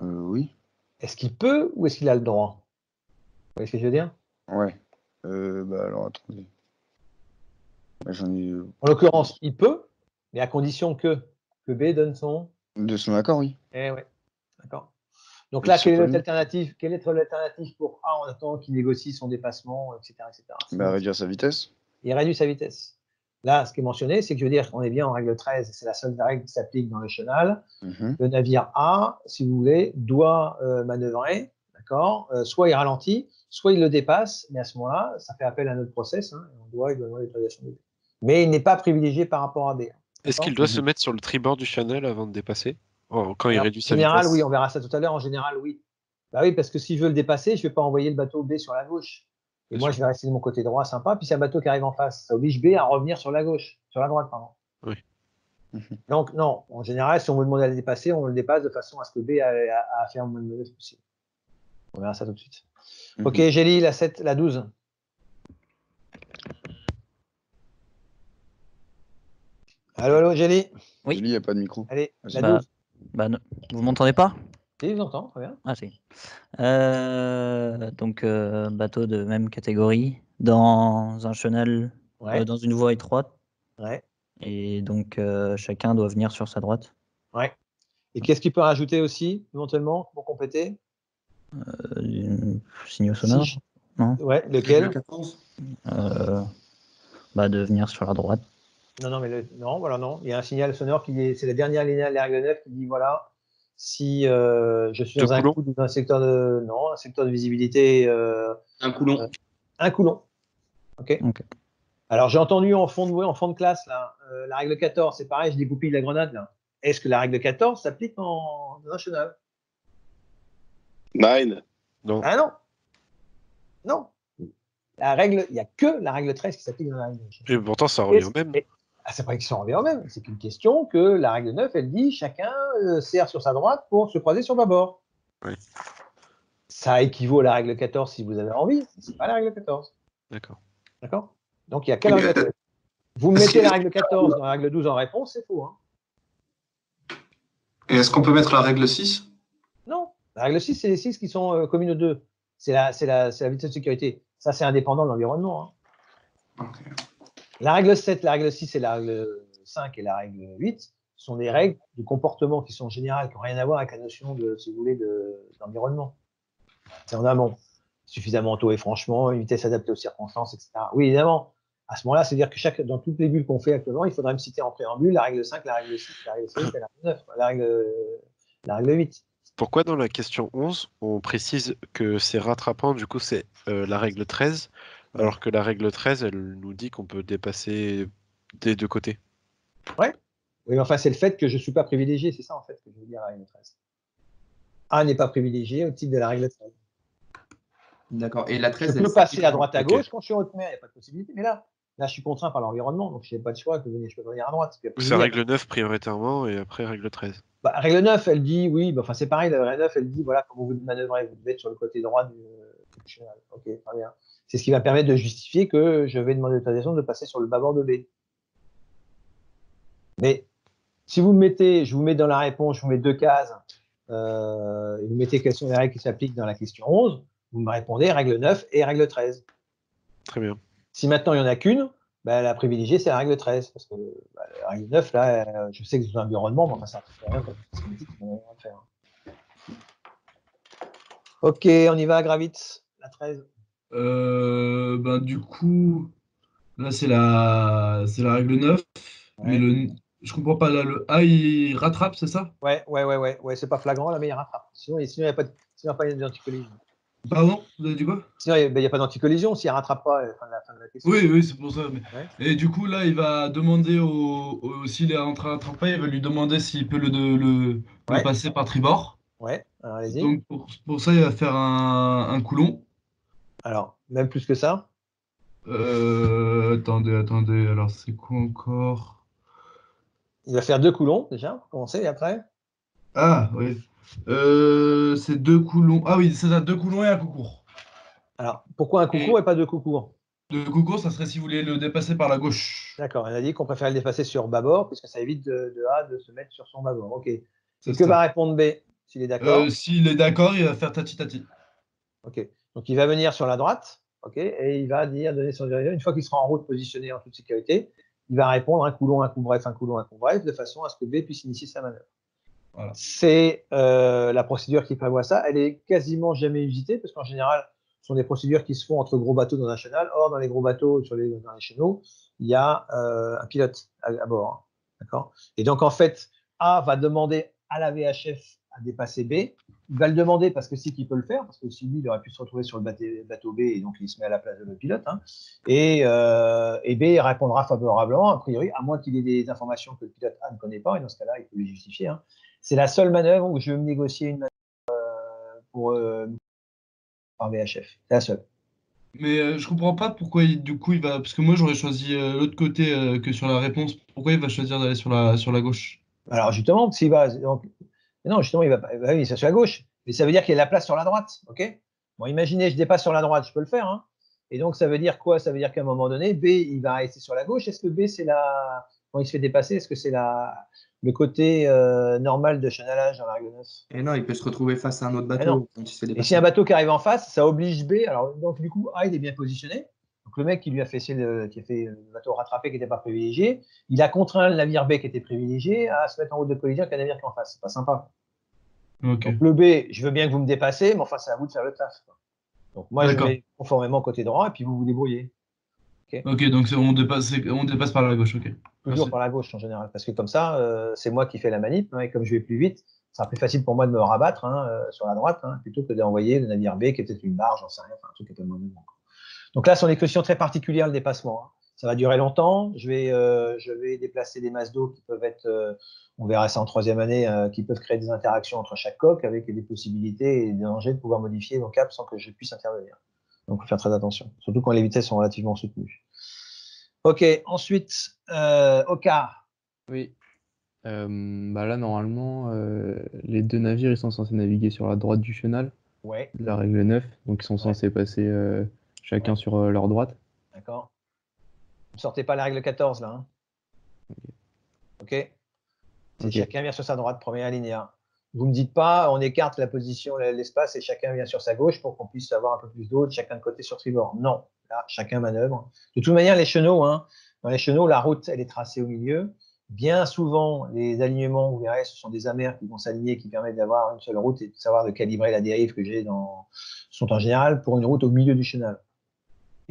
Oui. Est-ce qu'il peut ou est-ce qu'il a le droit? Vous voyez ce que je veux dire? Ouais. Alors, attendez. En l'occurrence, il peut, mais à condition que B donne de son accord, oui. Eh ouais, d'accord. Donc là, quelle est l'alternative? Quelle est l'alternative pour A en attendant qu'il négocie son dépassement, etc. Réduire sa vitesse. Il réduit sa vitesse. Là, ce qui est mentionné, c'est que je veux dire qu'on est bien en règle 13, c'est la seule règle qui s'applique dans le chenal. Le navire A, si vous voulez, doit manœuvrer, d'accord? Soit il ralentit, soit il le dépasse, mais à ce moment-là, ça fait appel à notre process, il doit demander l'autorisation de B. Mais il n'est pas privilégié par rapport à B. Est-ce qu'il doit se mettre sur le tribord du channel avant de dépasser? Quand il réduit sa vitesse? En général, oui, vitesse? on verra ça tout à l'heure. En général, oui. Bah oui, parce que si je veux le dépasser, je ne vais pas envoyer le bateau B sur la gauche. Et moi, je vais rester de mon côté droit, sympa. Puis c'est un bateau qui arrive en face. Ça oblige B à revenir sur la gauche, sur la droite, pardon. Oui. Donc, non, en général, si on veut demander à le dépasser, on le dépasse de façon à ce que B a fait un moins de manœuvre possible. On verra ça tout de suite. Ok, Gélie, la 7, la 12. Allô, Gélie? Oui. Gélie, il n'y a pas de micro. Allez, la 12. Vous m'entendez pas? Si, je vous entends, très bien. Ah, si. Donc, bateau de même catégorie, dans un chenal, dans une voie étroite. Ouais. Et donc, chacun doit venir sur sa droite. Ouais. Et qu'est-ce qu'il peut rajouter aussi, éventuellement, pour compléter? signaux sonores, Si. non? Ouais, lequel? De venir sur la droite. Non, mais non, voilà, non. Il y a un signal sonore c'est la dernière ligne de la règle 9 qui dit voilà, si je suis dans un coup dans un secteur de visibilité. Un coulon. Un coulon. Ok. Alors j'ai entendu en fond de classe là, la règle 14, c'est pareil, je dégoupille la grenade là. Est-ce que la règle 14 s'applique dans un chenal? 9. Non. Ah non. Non. Il n'y a que la règle 13 qui s'applique dans la règle 9. Et pourtant, ça revient au même. C'est pas que ça revient au même, c'est qu'une question que la règle 9, elle dit chacun serre sur sa droite pour se croiser sur bâbord. Oui. Ça équivaut à la règle 14 si vous avez envie, mais c'est pas la règle 14. D'accord. D'accord. Donc il y a quelle règle 13. Vous mettez la règle 14 dans la règle 12 en réponse, c'est faux. Hein. Et est-ce qu'on peut mettre la règle 6? Non. La règle 6, c'est les 6 qui sont communes aux deux. C'est la vitesse de sécurité. Ça, c'est indépendant de l'environnement. Hein. Okay. La règle 7, la règle 6 et la règle 5 et la règle 8 sont des règles de comportement qui sont générales, qui n'ont rien à voir avec la notion de, si vous voulez, d'environnement. C'est en amont. Suffisamment tôt et franchement, une vitesse adaptée aux circonstances, etc. Oui, évidemment. À ce moment-là, c'est-à-dire que dans toutes les bulles qu'on fait actuellement, il faudrait me citer en préambule la règle 5, la règle 6, la règle 7 et la règle 9, la règle 8. Pourquoi dans la question 11, on précise que c'est rattrapant, du coup c'est la règle 13, alors que la règle 13, elle nous dit qu'on peut dépasser des deux côtés? Ouais. Oui, mais enfin, c'est le fait que je ne suis pas privilégié, c'est ça en fait que je veux dire la règle 13. A n'est pas privilégié au titre de la règle 13. D'accord. Et la 13, je peux passer à droite à gauche quand je suis en haute mer, il n'y a pas de possibilité. Mais là, je suis contraint par l'environnement, donc je n'ai pas de choix, je peux venir à droite. C'est règle 9 prioritairement et après règle 13. Règle 9, elle dit, oui, c'est pareil, la règle 9, elle dit, voilà, comment vous manœuvrez, vous devez être sur le côté droit du chenal. Ok, très bien. C'est ce qui va permettre de justifier que je vais demander l'autorisation de passer sur le bâbord de B. Mais si vous me mettez, je vous mets dans la réponse, je vous mets deux cases, et vous mettez quelles sont les règles qui s'appliquent dans la question 11, vous me répondez règle 9 et règle 13. Très bien. Si maintenant il n'y en a qu'une, la privilégiée, c'est la règle 13. Parce que la règle 9, là, je sais que c'est un environnement, mais enfin, ça ne fait rien parce que c'est politique, on n'a rien à faire. Ok, on y va, Gravitz, la 13. Du coup, là, c'est la règle 9. Ouais. Mais je comprends pas, là, le A, il rattrape, c'est ça? Ouais, c'est pas flagrant, là, mais il rattrape. Sinon, il n'y a pas d'anticollision. Pardon? Vous avez dit quoi? Sinon, il n'y a pas d'anticollision s'il ne rattrape pas à la fin de la question. Oui, c'est pour ça. Mais... Ouais. Et du coup, là, il va demander s'il est en train de rattraper, il va lui demander s'il peut le passer par tribord. Ouais, alors allez-y. Donc, pour ça, il va faire un coulon. Alors, même plus que ça? Attendez. Alors, c'est quoi encore? Il va faire 2 coulons, déjà, pour commencer, et après? Ah, oui. C'est 2 coulons. Ah oui, c'est ça, 2 coulons et un coup court. Alors, pourquoi un coup court et pas 2 coups courts? 2 coups courts, ça serait si vous voulez le dépasser par la gauche. D'accord, on a dit qu'on préfère le dépasser sur bâbord, puisque ça évite de A de se mettre sur son bâbord. Ok. Et que va répondre B, s'il est d'accord? S'il est d'accord, il va faire tati-tati. Ok. Donc, il va venir sur la droite, ok, et il va donner son direction. Une fois qu'il sera en route positionné en toute sécurité, il va répondre un coulon, un coup bref, un coulon, un coup bref, de façon à ce que B puisse initier sa manœuvre. Voilà. C'est la procédure qui prévoit ça. Elle est quasiment jamais usitée, parce qu'en général, ce sont des procédures qui se font entre gros bateaux dans un chenal. Or, dans les gros bateaux, dans les chenaux, il y a un pilote à bord. Hein, d'accord. Et donc, en fait, A va demander à la VHF à dépasser B. Il va le demander parce que c'est qu'il peut le faire, parce que si lui, il aurait pu se retrouver sur le bateau B, et donc il se met à la place de le pilote. Hein, et B répondra favorablement, a priori, à moins qu'il ait des informations que le pilote A ne connaît pas, et dans ce cas-là, il peut les justifier. Hein. C'est la seule manœuvre où je veux me négocier une manœuvre par VHF. C'est la seule. Mais je comprends pas pourquoi du coup il va. Parce que moi j'aurais choisi l'autre côté que sur la réponse. Pourquoi il va choisir d'aller sur la gauche? Alors justement, s'il va. Donc... Non, justement, il va pas. Oui, c'est sur la gauche. Mais ça veut dire qu'il y a de la place sur la droite. Ok. Bon, imaginez, je dépasse sur la droite, je peux le faire. Hein. Et donc, ça veut dire quoi? Ça veut dire qu'à un moment donné, B, il va rester sur la gauche. Est-ce que B, c'est la. Quand il se fait dépasser, est-ce que c'est le côté normal de chenalage dans la règle 9? Et non, il peut se retrouver face à un autre bateau. Quand il se fait dépasser. Et si un bateau qui arrive en face, ça oblige B. Alors, donc, du coup, A, il est bien positionné. Donc, le mec qui lui a fait le bateau rattrapé qui n'était pas privilégié, il a contraint le navire B qui était privilégié à se mettre en route de collision avec un navire qui est en face. C'est pas sympa. Okay. Donc, le B, je veux bien que vous me dépassez, mais enfin, c'est à vous de faire le taf. Donc moi, je D'accord. mets conformément côté droit et puis vous vous débrouillez. Ok, donc on dépasse par la gauche, ok. Toujours Merci. par la gauche en général, parce que comme ça, c'est moi qui fais la manip, hein, et comme je vais plus vite, ça sera plus facile pour moi de me rabattre sur la droite, plutôt que d'envoyer le navire B qui est peut-être une barge, j'en sais rien, enfin, un truc qui est pas le moment. Donc là, ce sont des questions très particulières, le dépassement. Hein. Ça va durer longtemps. Je vais déplacer des masses d'eau qui peuvent être, on verra ça en troisième année, qui peuvent créer des interactions entre chaque coque avec des possibilités et des dangers de pouvoir modifier vos caps sans que je puisse intervenir. Donc, il faut faire très attention, surtout quand les vitesses sont relativement soutenues. Ok, ensuite, au quart. Oui. Là, normalement, les deux navires, ils sont censés naviguer sur la droite du chenal. Ouais. De la règle 9. Donc, ils sont censés passer chacun sur leur droite. D'accord. Ne sortez pas la règle 14, là. Hein. Ok. Ok. Chacun vient sur sa droite, premier alinéa. Vous ne me dites pas, on écarte la position, l'espace, et chacun vient sur sa gauche pour qu'on puisse avoir un peu plus d'eau de chacun de côté sur tribord. Non. Là, chacun manœuvre. De toute manière, les chenaux, dans les chenaux, la route, elle est tracée au milieu. Bien souvent, les alignements, vous verrez, ce sont des amers qui vont s'aligner, qui permettent d'avoir une seule route et de savoir de calibrer la dérive que j'ai sont en général pour une route au milieu du chenal.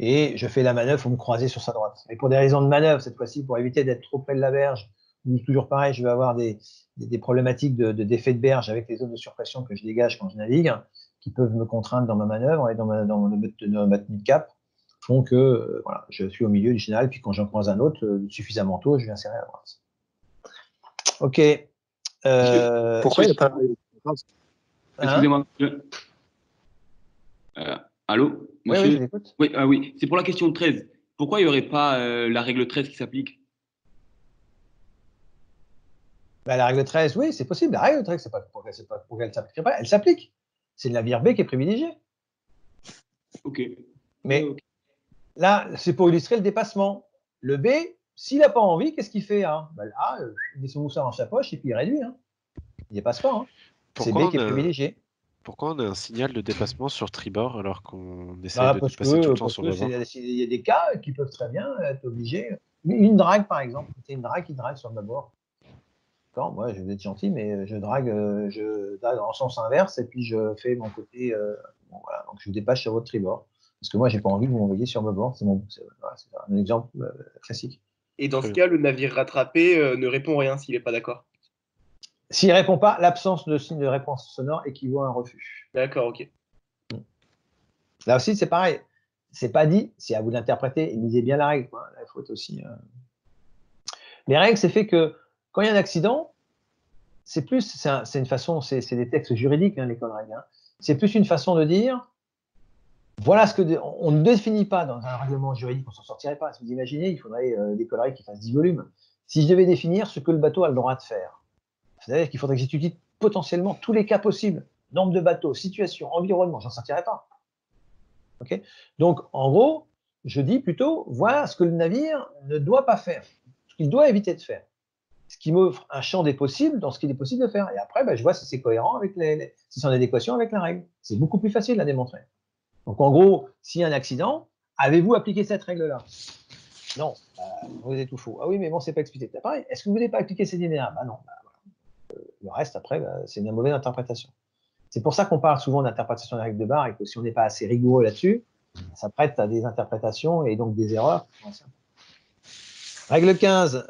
Et je fais la manœuvre pour me croiser sur sa droite. Et pour des raisons de manœuvre, cette fois-ci, pour éviter d'être trop près de la berge, ou toujours pareil, je vais avoir des problématiques d'effet de berge avec les zones de surpression que je dégage quand je navigue, qui peuvent me contraindre dans ma manœuvre et dans ma tenue de cap, font que voilà, je suis au milieu du chenal, puis quand j'en croise un autre, suffisamment tôt, je viens serrer à droite. Ok. Pourquoi il n'y a pas... Excusez-moi. Allô, monsieur? Oui, je l'écoute. Oui, oui. C'est pour la question 13. Pourquoi il n'y aurait pas la règle 13 qui s'applique? La règle 13, oui, c'est possible. La règle 13, c'est pas pour qu'elle ne s'appliquerait pas. Elle s'applique. C'est le navire B qui est privilégié. Ok. Mais là, c'est pour illustrer le dépassement. Le B, s'il n'a pas envie, qu'est-ce qu'il fait? Là, il met son moussard dans sa poche et puis il réduit. Il ne dépasse pas. C'est B qui est privilégié. Pourquoi on a un signal de dépassement sur tribord alors qu'on essaie de parce dépasser tout le temps parce sur que bâbord? il y a des cas qui peuvent très bien être obligés. Une drague, par exemple. C'est une drague qui drague sur le bâbord. Moi, je vais être gentil, mais je drague en sens inverse et puis je fais mon côté. Voilà, donc je vous dépasse sur votre tribord. Parce que moi, j'ai pas envie que vous m'envoyiez sur bâbord. C'est un exemple classique. Et dans ce cas, le navire rattrapé ne répond rien s'il n'est pas d'accord. S'il ne répond pas, l'absence de signe de réponse sonore équivaut à un refus. D'accord, ok. Là aussi, c'est pareil. C'est pas dit, c'est à vous d'interpréter et lisez bien la règle. Là, il faut être aussi. Les règles, c'est fait que quand il y a un accident, c'est une façon, c'est des textes juridiques, l'école règle. C'est plus une façon de dire, voilà ce que on ne définit pas dans un règlement juridique, on s'en sortirait pas. Si vous imaginez, il faudrait des colleries qui fassent 10 volumes. Si je devais définir ce que le bateau a le droit de faire, c'est-à-dire qu'il faudrait que j'étudie potentiellement tous les cas possibles, nombre de bateaux, situation, environnement, j'en sortirais pas. Okay. Donc, en gros, je dis plutôt, voilà ce que le navire ne doit pas faire, ce qu'il doit éviter de faire. Ce qui m'offre un champ des possibles dans ce qu'il est possible de faire. Et après, je vois si c'est cohérent avec si c'est en adéquation avec la règle. C'est beaucoup plus facile à démontrer. Donc, en gros, s'il y a un accident, avez-vous appliqué cette règle-là? Non, vous êtes tout faux. Ah oui, mais bon, c'est pas expliqué. C'est pareil. Est-ce que vous n'avez pas appliqué ces linéaires? Non. Le reste, après, c'est une mauvaise interprétation. C'est pour ça qu'on parle souvent d'interprétation de la règle de barre et que si on n'est pas assez rigoureux là-dessus, ça prête à des interprétations et donc des erreurs. Règle 15,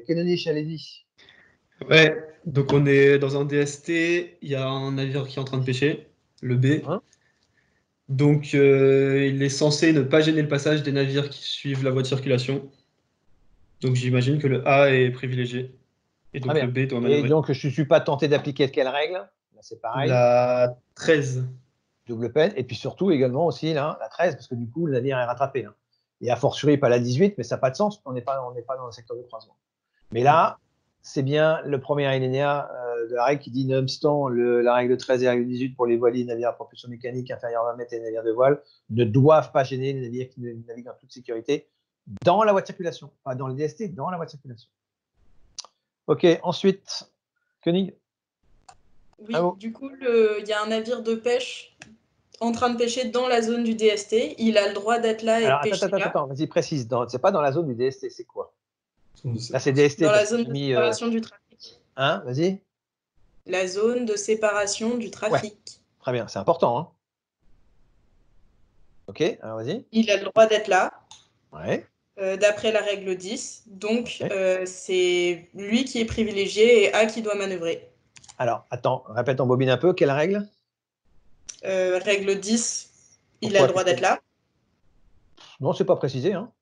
Kenonich, allez-y. Ouais, donc on est dans un DST, il y a un navire qui est en train de pêcher, le B. Donc il est censé ne pas gêner le passage des navires qui suivent la voie de circulation. Donc j'imagine que le A est privilégié. Et donc le B doit manœuvrer. Et donc je ne suis pas tenté d'appliquer quelle règle? Là, c'est pareil. La 13. Double peine. Et puis surtout également aussi là, la 13, parce que du coup le navire est rattrapé. Et a fortiori pas la 18, mais ça n'a pas de sens, on n'est pas dans le secteur de croisement. Mais là, c'est bien le premier alinéa de la règle qui dit, nonobstant la règle 13 et la règle 18 pour les voiliers, navires à propulsion mécanique inférieure à 20 mètres et les navires de voile, ne doivent pas gêner les navires qui naviguent en toute sécurité dans la voie de circulation. Pas dans le DST, dans la voie de circulation. Ok, ensuite, Koenig. Oui, du coup, il y a un navire de pêche en train de pêcher dans la zone du DST. Il a le droit d'être là et de pêcher là. Attends, vas-y, précise. C'est pas dans la zone du DST, c'est quoi? Là, c'est DST. Dans la zone de séparation du trafic. Vas-y. La zone de séparation du trafic. Ouais. Très bien, c'est important. Ok, alors vas-y. Il a le droit d'être là. Ouais. D'après la règle 10. Donc, c'est lui qui est privilégié et A qui doit manœuvrer. Alors, attends, répète en bobine un peu. Quelle règle? Règle 10, il Pourquoi? a le droit d'être là. Non, c'est pas précisé. Hein.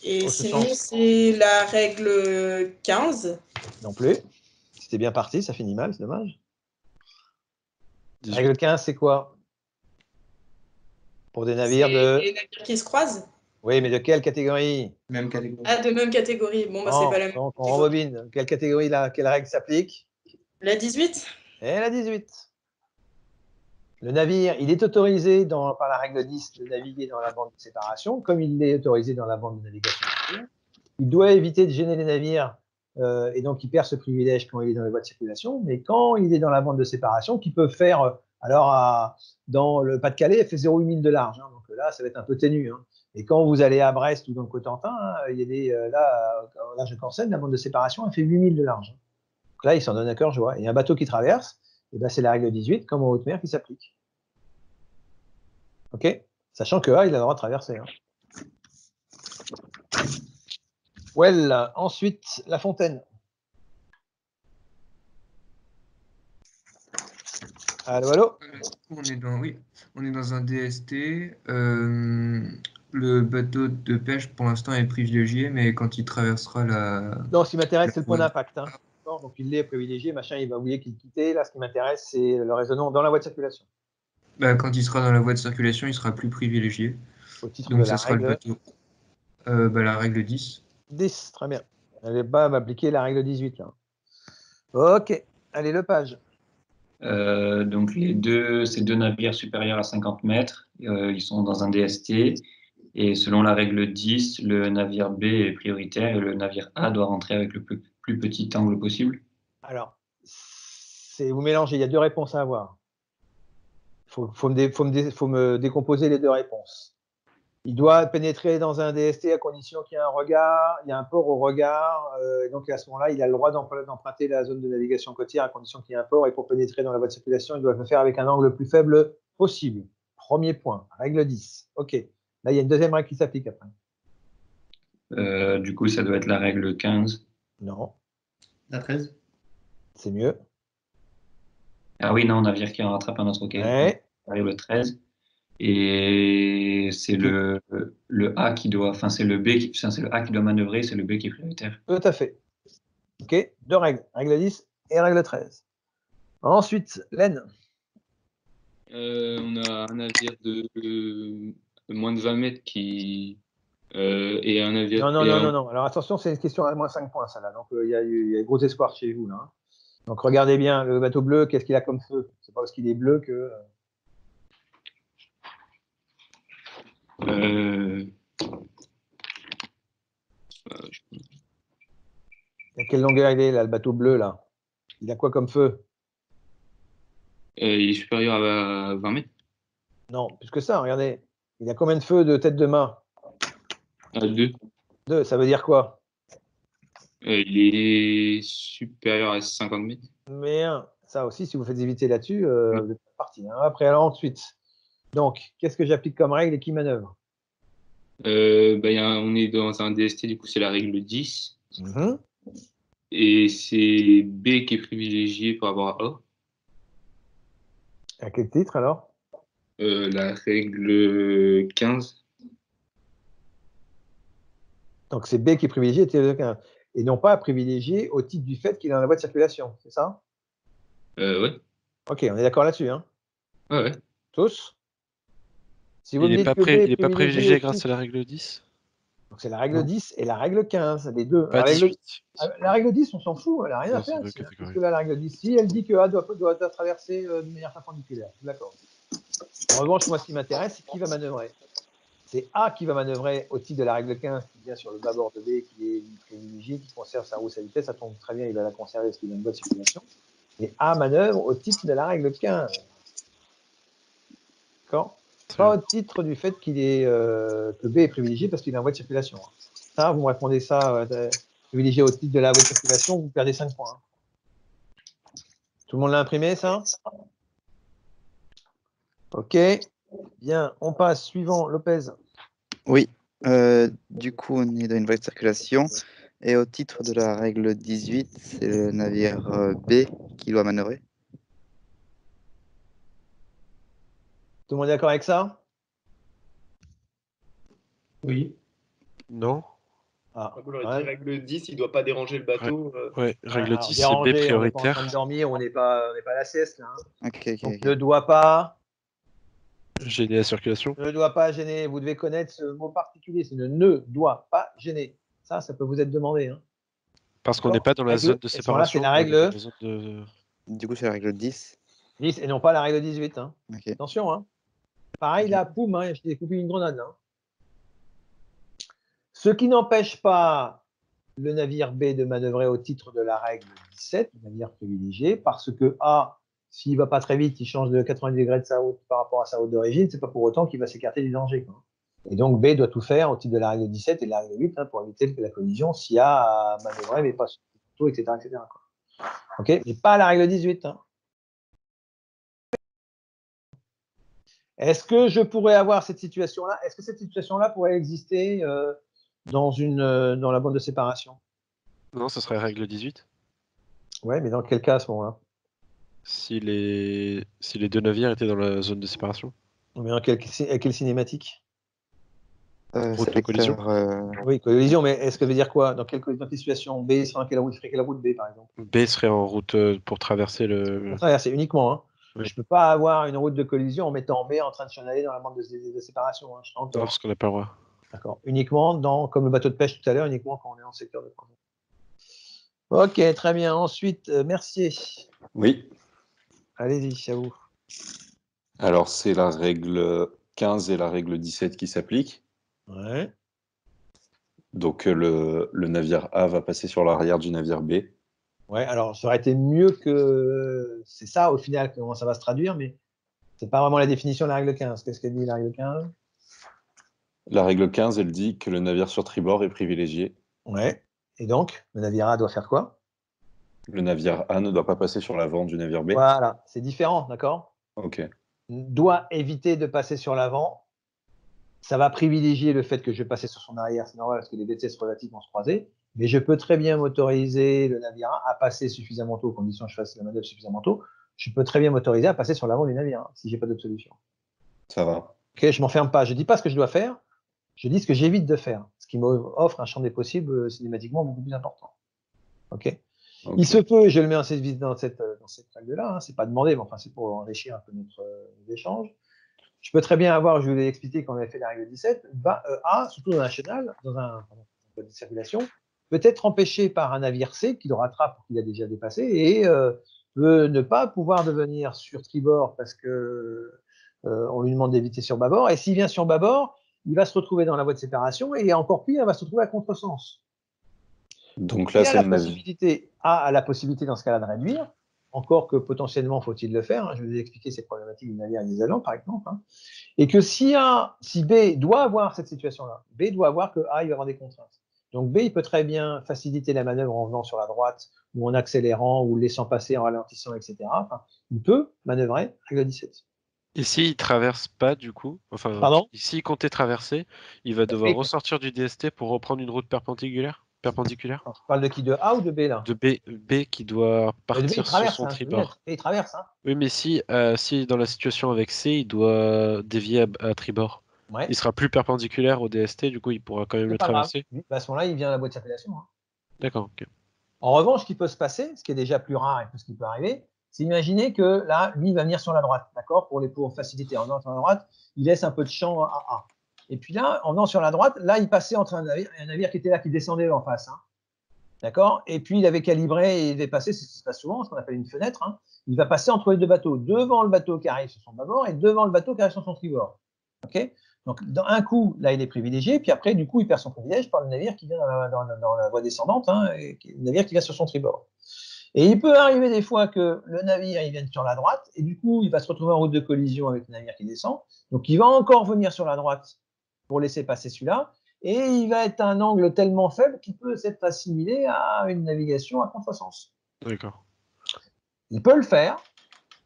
Et Dans ce sinon, sens. c'est la règle 15. Non plus. C'était bien parti, ça finit mal, c'est dommage. Règle 15, c'est quoi? Pour des navires de... Les navires qui se croisent. Oui, mais de quelle catégorie? Même catégorie. Ah, de même catégorie. Bon, bah, c'est pas la même. Donc, on rembobine. Quelle catégorie, là? Quelle règle s'applique? La 18. Et la 18. Le navire, il est autorisé par la règle 10 de naviguer dans la bande de séparation, comme il est autorisé dans la bande de navigation. Il doit éviter de gêner les navires, et donc il perd ce privilège quand il est dans les voies de circulation, mais quand il est dans la bande de séparation, qui peut faire, dans le Pas-de-Calais, elle fait 0,8 milles de large, hein, donc là, ça va être un peu ténu. Hein. Et quand vous allez à Brest ou dans le Cotentin, hein, il y a des, là, au large de Corsen, la bande de séparation, elle fait 8 milles de large. Donc là, il s'en donne à cœur joie. Et un bateau qui traverse, eh ben, c'est la règle 18, comme en haute mer, qui s'applique. OK? Sachant que A, il a le droit de traverser. Hein. Well, ensuite, La Fontaine. Allô, allô? On est dans un DST. Le bateau de pêche, pour l'instant, est privilégié, mais quand il traversera la... Non, ce qui m'intéresse, c'est le point d'impact. Hein. Donc, il est privilégié, machin, il va oublier qu'il quittait. Là, ce qui m'intéresse, c'est le raisonnement dans la voie de circulation. Bah, quand il sera dans la voie de circulation, il sera plus privilégié. Au titre donc, de ça la sera règle... le bateau. La règle 10. 10, très bien. Elle n'est pas m'appliquer la règle 18, là. OK. Allez, Lepage. Donc, ces deux navires supérieurs à 50 mètres, ils sont dans un DST. Et selon la règle 10, le navire B est prioritaire et le navire A doit rentrer avec le plus petit angle possible. Alors, vous mélangez, il y a deux réponses à avoir. Il faut me décomposer les deux réponses. Il doit pénétrer dans un DST à condition qu'il y ait un regard, il y a un port au regard, donc à ce moment-là, il a le droit d'emprunter la zone de navigation côtière à condition qu'il y ait un port, et pour pénétrer dans la voie de circulation, il doit le faire avec un angle le plus faible possible. Premier point, règle 10. OK. Là, il y a une deuxième règle qui s'applique après. Du coup, ça doit être la règle 15. Non. La 13. C'est mieux. Ah oui, non, navire qui en rattrape un autre, OK. Ouais. La règle 13. Et c'est le A qui doit, enfin c'est le B qui, c'est le A qui doit manœuvrer, c'est le B qui est prioritaire. Tout à fait. OK, deux règles, règle 10 et règle 13. Ensuite, Len. On a un navire de moins de 20 mètres qui et un navire. Non. Alors attention, c'est une question à moins 5 points, ça là. Donc il y a gros espoir chez vous là. Hein. Donc regardez bien, le bateau bleu, qu'est-ce qu'il a comme feu? C'est pas parce qu'il est bleu que. À quelle longueur il est là, le bateau bleu là? Il a quoi comme feu? Il est supérieur à 20 mètres. Non, plus que ça, regardez. Il a combien de feux de tête de mât? 2. 2, ça veut dire quoi? Il est supérieur à 50 mètres. Mais ça aussi, si vous faites éviter là-dessus, vous êtes parti. Hein. Après, alors ensuite. Donc, qu'est-ce que j'applique comme règle et qui manœuvre? On est dans un DST, du coup, c'est la règle 10. Et c'est B qui est privilégié par rapport à A. À quel titre alors? La règle 15. Donc c'est B qui est privilégié et non pas privilégié au titre du fait qu'il est dans la voie de circulation, c'est ça? Ouais. Ok, on est d'accord là-dessus. Hein? Ouais. Tous? Si vous il n'est pas privilégié grâce titre... à la règle 10? Donc c'est la règle 10 et la règle 15, les deux. La règle 10, on s'en fout, elle n'a rien à faire. Parce que là, la règle 10, si elle dit que A doit traverser de manière perpendiculaire, d'accord. En revanche, moi, ce qui m'intéresse, c'est qui va manœuvrer. C'est A qui va manœuvrer au titre de la règle 15, qui vient sur le bâbord de B, qui est privilégié, qui conserve sa roue, sa vitesse, ça tombe très bien, il va la conserver parce qu'il a une bonne circulation. Et A manœuvre au titre de la règle 15. D'accord? Pas au titre du fait qu'il est que B est privilégié parce qu'il est en voie de circulation. Ça, vous me répondez ça, privilégié au titre de la voie de circulation, vous perdez 5 points. Tout le monde l'a imprimé, ça? Ok. Bien, on passe. Suivant, Lopez. Oui, du coup, on est dans une voie de circulation. Et au titre de la règle 18, c'est le navire B qui doit manœuvrer. Tout le monde est d'accord avec ça? Oui. Non. Ah, J'aurais dit règle 10, il ne doit pas déranger le bateau. Ouais, règle alors, 10, c'est B déranger, on n'est pas en train prioritaire. de dormir, on n'est pas à la sieste là. Hein. Ok. Donc, ne doit pas. Gêner la circulation. Ne doit pas gêner. Vous devez connaître ce mot particulier. C'est ne doit pas gêner. Ça peut vous être demandé. Hein. Parce qu'on n'est pas dans la zone de séparation. C'est la règle. Du coup, c'est la règle 10. 10 et non pas la règle 18. Hein. Okay. Attention. Hein. Pareil, là, poum, hein, je t'ai coupé une grenade. Hein. Ce qui n'empêche pas le navire B de manœuvrer au titre de la règle 17, le navire privilégié, parce que A, s'il ne va pas très vite, il change de 90 degrés de sa route par rapport à sa route d'origine, ce n'est pas pour autant qu'il va s'écarter du danger. Quoi. Et donc B doit tout faire au titre de la règle 17 et de la règle 8 hein, pour éviter la collision s'il y a à manœuvrer, mais pas sur le bateau, etc. Quoi. Okay, mais pas la règle 18. Hein. Est-ce que je pourrais avoir cette situation-là? Est-ce que cette situation-là pourrait exister dans la bande de séparation? Non, ce serait règle 18. Ouais, mais dans quel cas à ce moment-là? Si les deux navires étaient dans la zone de séparation. Mais à quelle cinématique? Route de collision. Oui, collision, mais est-ce que ça veut dire quoi? Dans quelle situation? B serait quelle route B, par exemple? B serait en route pour traverser le... Pour traverser uniquement, hein. Oui. Je ne peux pas avoir une route de collision en mettant B en train de chenaler dans la bande de séparation. Hein. Non, parce qu'on n'a pas le droit. D'accord. Uniquement comme le bateau de pêche tout à l'heure, uniquement quand on est en secteur de projet. Ok, très bien. Ensuite, Mercier. Oui. Allez-y, à vous. Alors, c'est la règle 15 et la règle 17 qui s'appliquent. Ouais. Donc, le navire A va passer sur l'arrière du navire B. Ouais, alors ça aurait été mieux que. C'est ça, au final, comment ça va se traduire, mais c'est pas vraiment la définition de la règle 15. Qu'est-ce qu'elle dit, la règle 15? La règle 15, elle dit que le navire sur tribord est privilégié. Ouais. Et donc, le navire A doit faire quoi? Le navire A ne doit pas passer sur l'avant du navire B. Voilà, c'est différent, d'accord? Ok. Doit éviter de passer sur l'avant. Ça va privilégier le fait que je vais passer sur son arrière, c'est normal parce que les VTS relatifs vont se croiser. Mais je peux très bien m'autoriser le navire à passer suffisamment tôt, aux conditions que je fasse la manœuvre suffisamment tôt. Je peux très bien m'autoriser à passer sur l'avant du navire, si j'ai pas d'autre solution. Ça va. Ok, je m'enferme pas. Je dis pas ce que je dois faire. Je dis ce que j'évite de faire, ce qui m'offre un champ des possibles cinématiquement beaucoup plus important. Ok. Il se peut, je le mets dans cette règle-là, hein, c'est pas demandé, mais enfin c'est pour enrichir un peu notre échange. Je peux très bien avoir, je vous l'ai expliqué quand on avait fait la règle 17, A, surtout dans un chenal, dans un de circulation, peut être empêché par un navire C qui le rattrape, qu'il a déjà dépassé, et peut ne pas pouvoir devenir sur tribord parce que on lui demande d'éviter sur bâbord, et s'il vient sur bâbord, il va se retrouver dans la voie de séparation, et encore pire, il va se retrouver à contresens. Donc là, c'est A la possibilité dans ce cas-là de réduire, encore que potentiellement faut-il le faire. Hein, je vous ai expliqué ces problématiques du navire isolant, par exemple. Hein, et que si B doit avoir cette situation-là, B doit avoir que A il va avoir des contraintes. Donc B, il peut très bien faciliter la manœuvre en venant sur la droite, ou en accélérant, ou laissant passer, en ralentissant, etc. Enfin, il peut manœuvrer règle 17. Et s'il traverse pas, du coup, enfin, s'il comptait traverser, il va devoir ressortir du DST pour reprendre une route perpendiculaire. Alors, tu parles de qui? De A ou de B là? De B qui doit partir sur son tribord. Il traverse. Hein. Oui, mais si dans la situation avec C, il doit dévier à tribord. Ouais. Il sera plus perpendiculaire au DST, du coup, il pourra quand même le traverser. À ce moment-là, il vient à la boîte de circulation. Hein. D'accord. Okay. En revanche, ce qui peut se passer, ce qui est déjà plus rare et tout ce qui peut arriver, c'est imaginer que là, lui, il va venir sur la droite, d'accord, pour faciliter. En venant sur la droite, il laisse un peu de champ à A. Et puis là, en venant sur la droite, là, il passait entre un navire qui était là, qui descendait en face. Hein. D'accord? Et puis, il avait calibré et il devait passer, c'est ce qui se passe souvent, ce qu'on appelle une fenêtre. Hein. Il va passer entre les deux bateaux, devant le bateau qui arrive sur son bâbord et devant le bateau qui arrive sur son tribord. OK? Donc, dans un coup, là, il est privilégié. Puis après, du coup, il perd son privilège par le navire qui vient dans la voie descendante, hein, et le navire qui vient sur son tribord. Et il peut arriver des fois que le navire, il vienne sur la droite et du coup, il va se retrouver en route de collision avec le navire qui descend. Donc, il va encore venir sur la droite pour laisser passer celui-là, et il va être à un angle tellement faible qu'il peut s'être assimilé à une navigation à contresens. D'accord. Il peut le faire,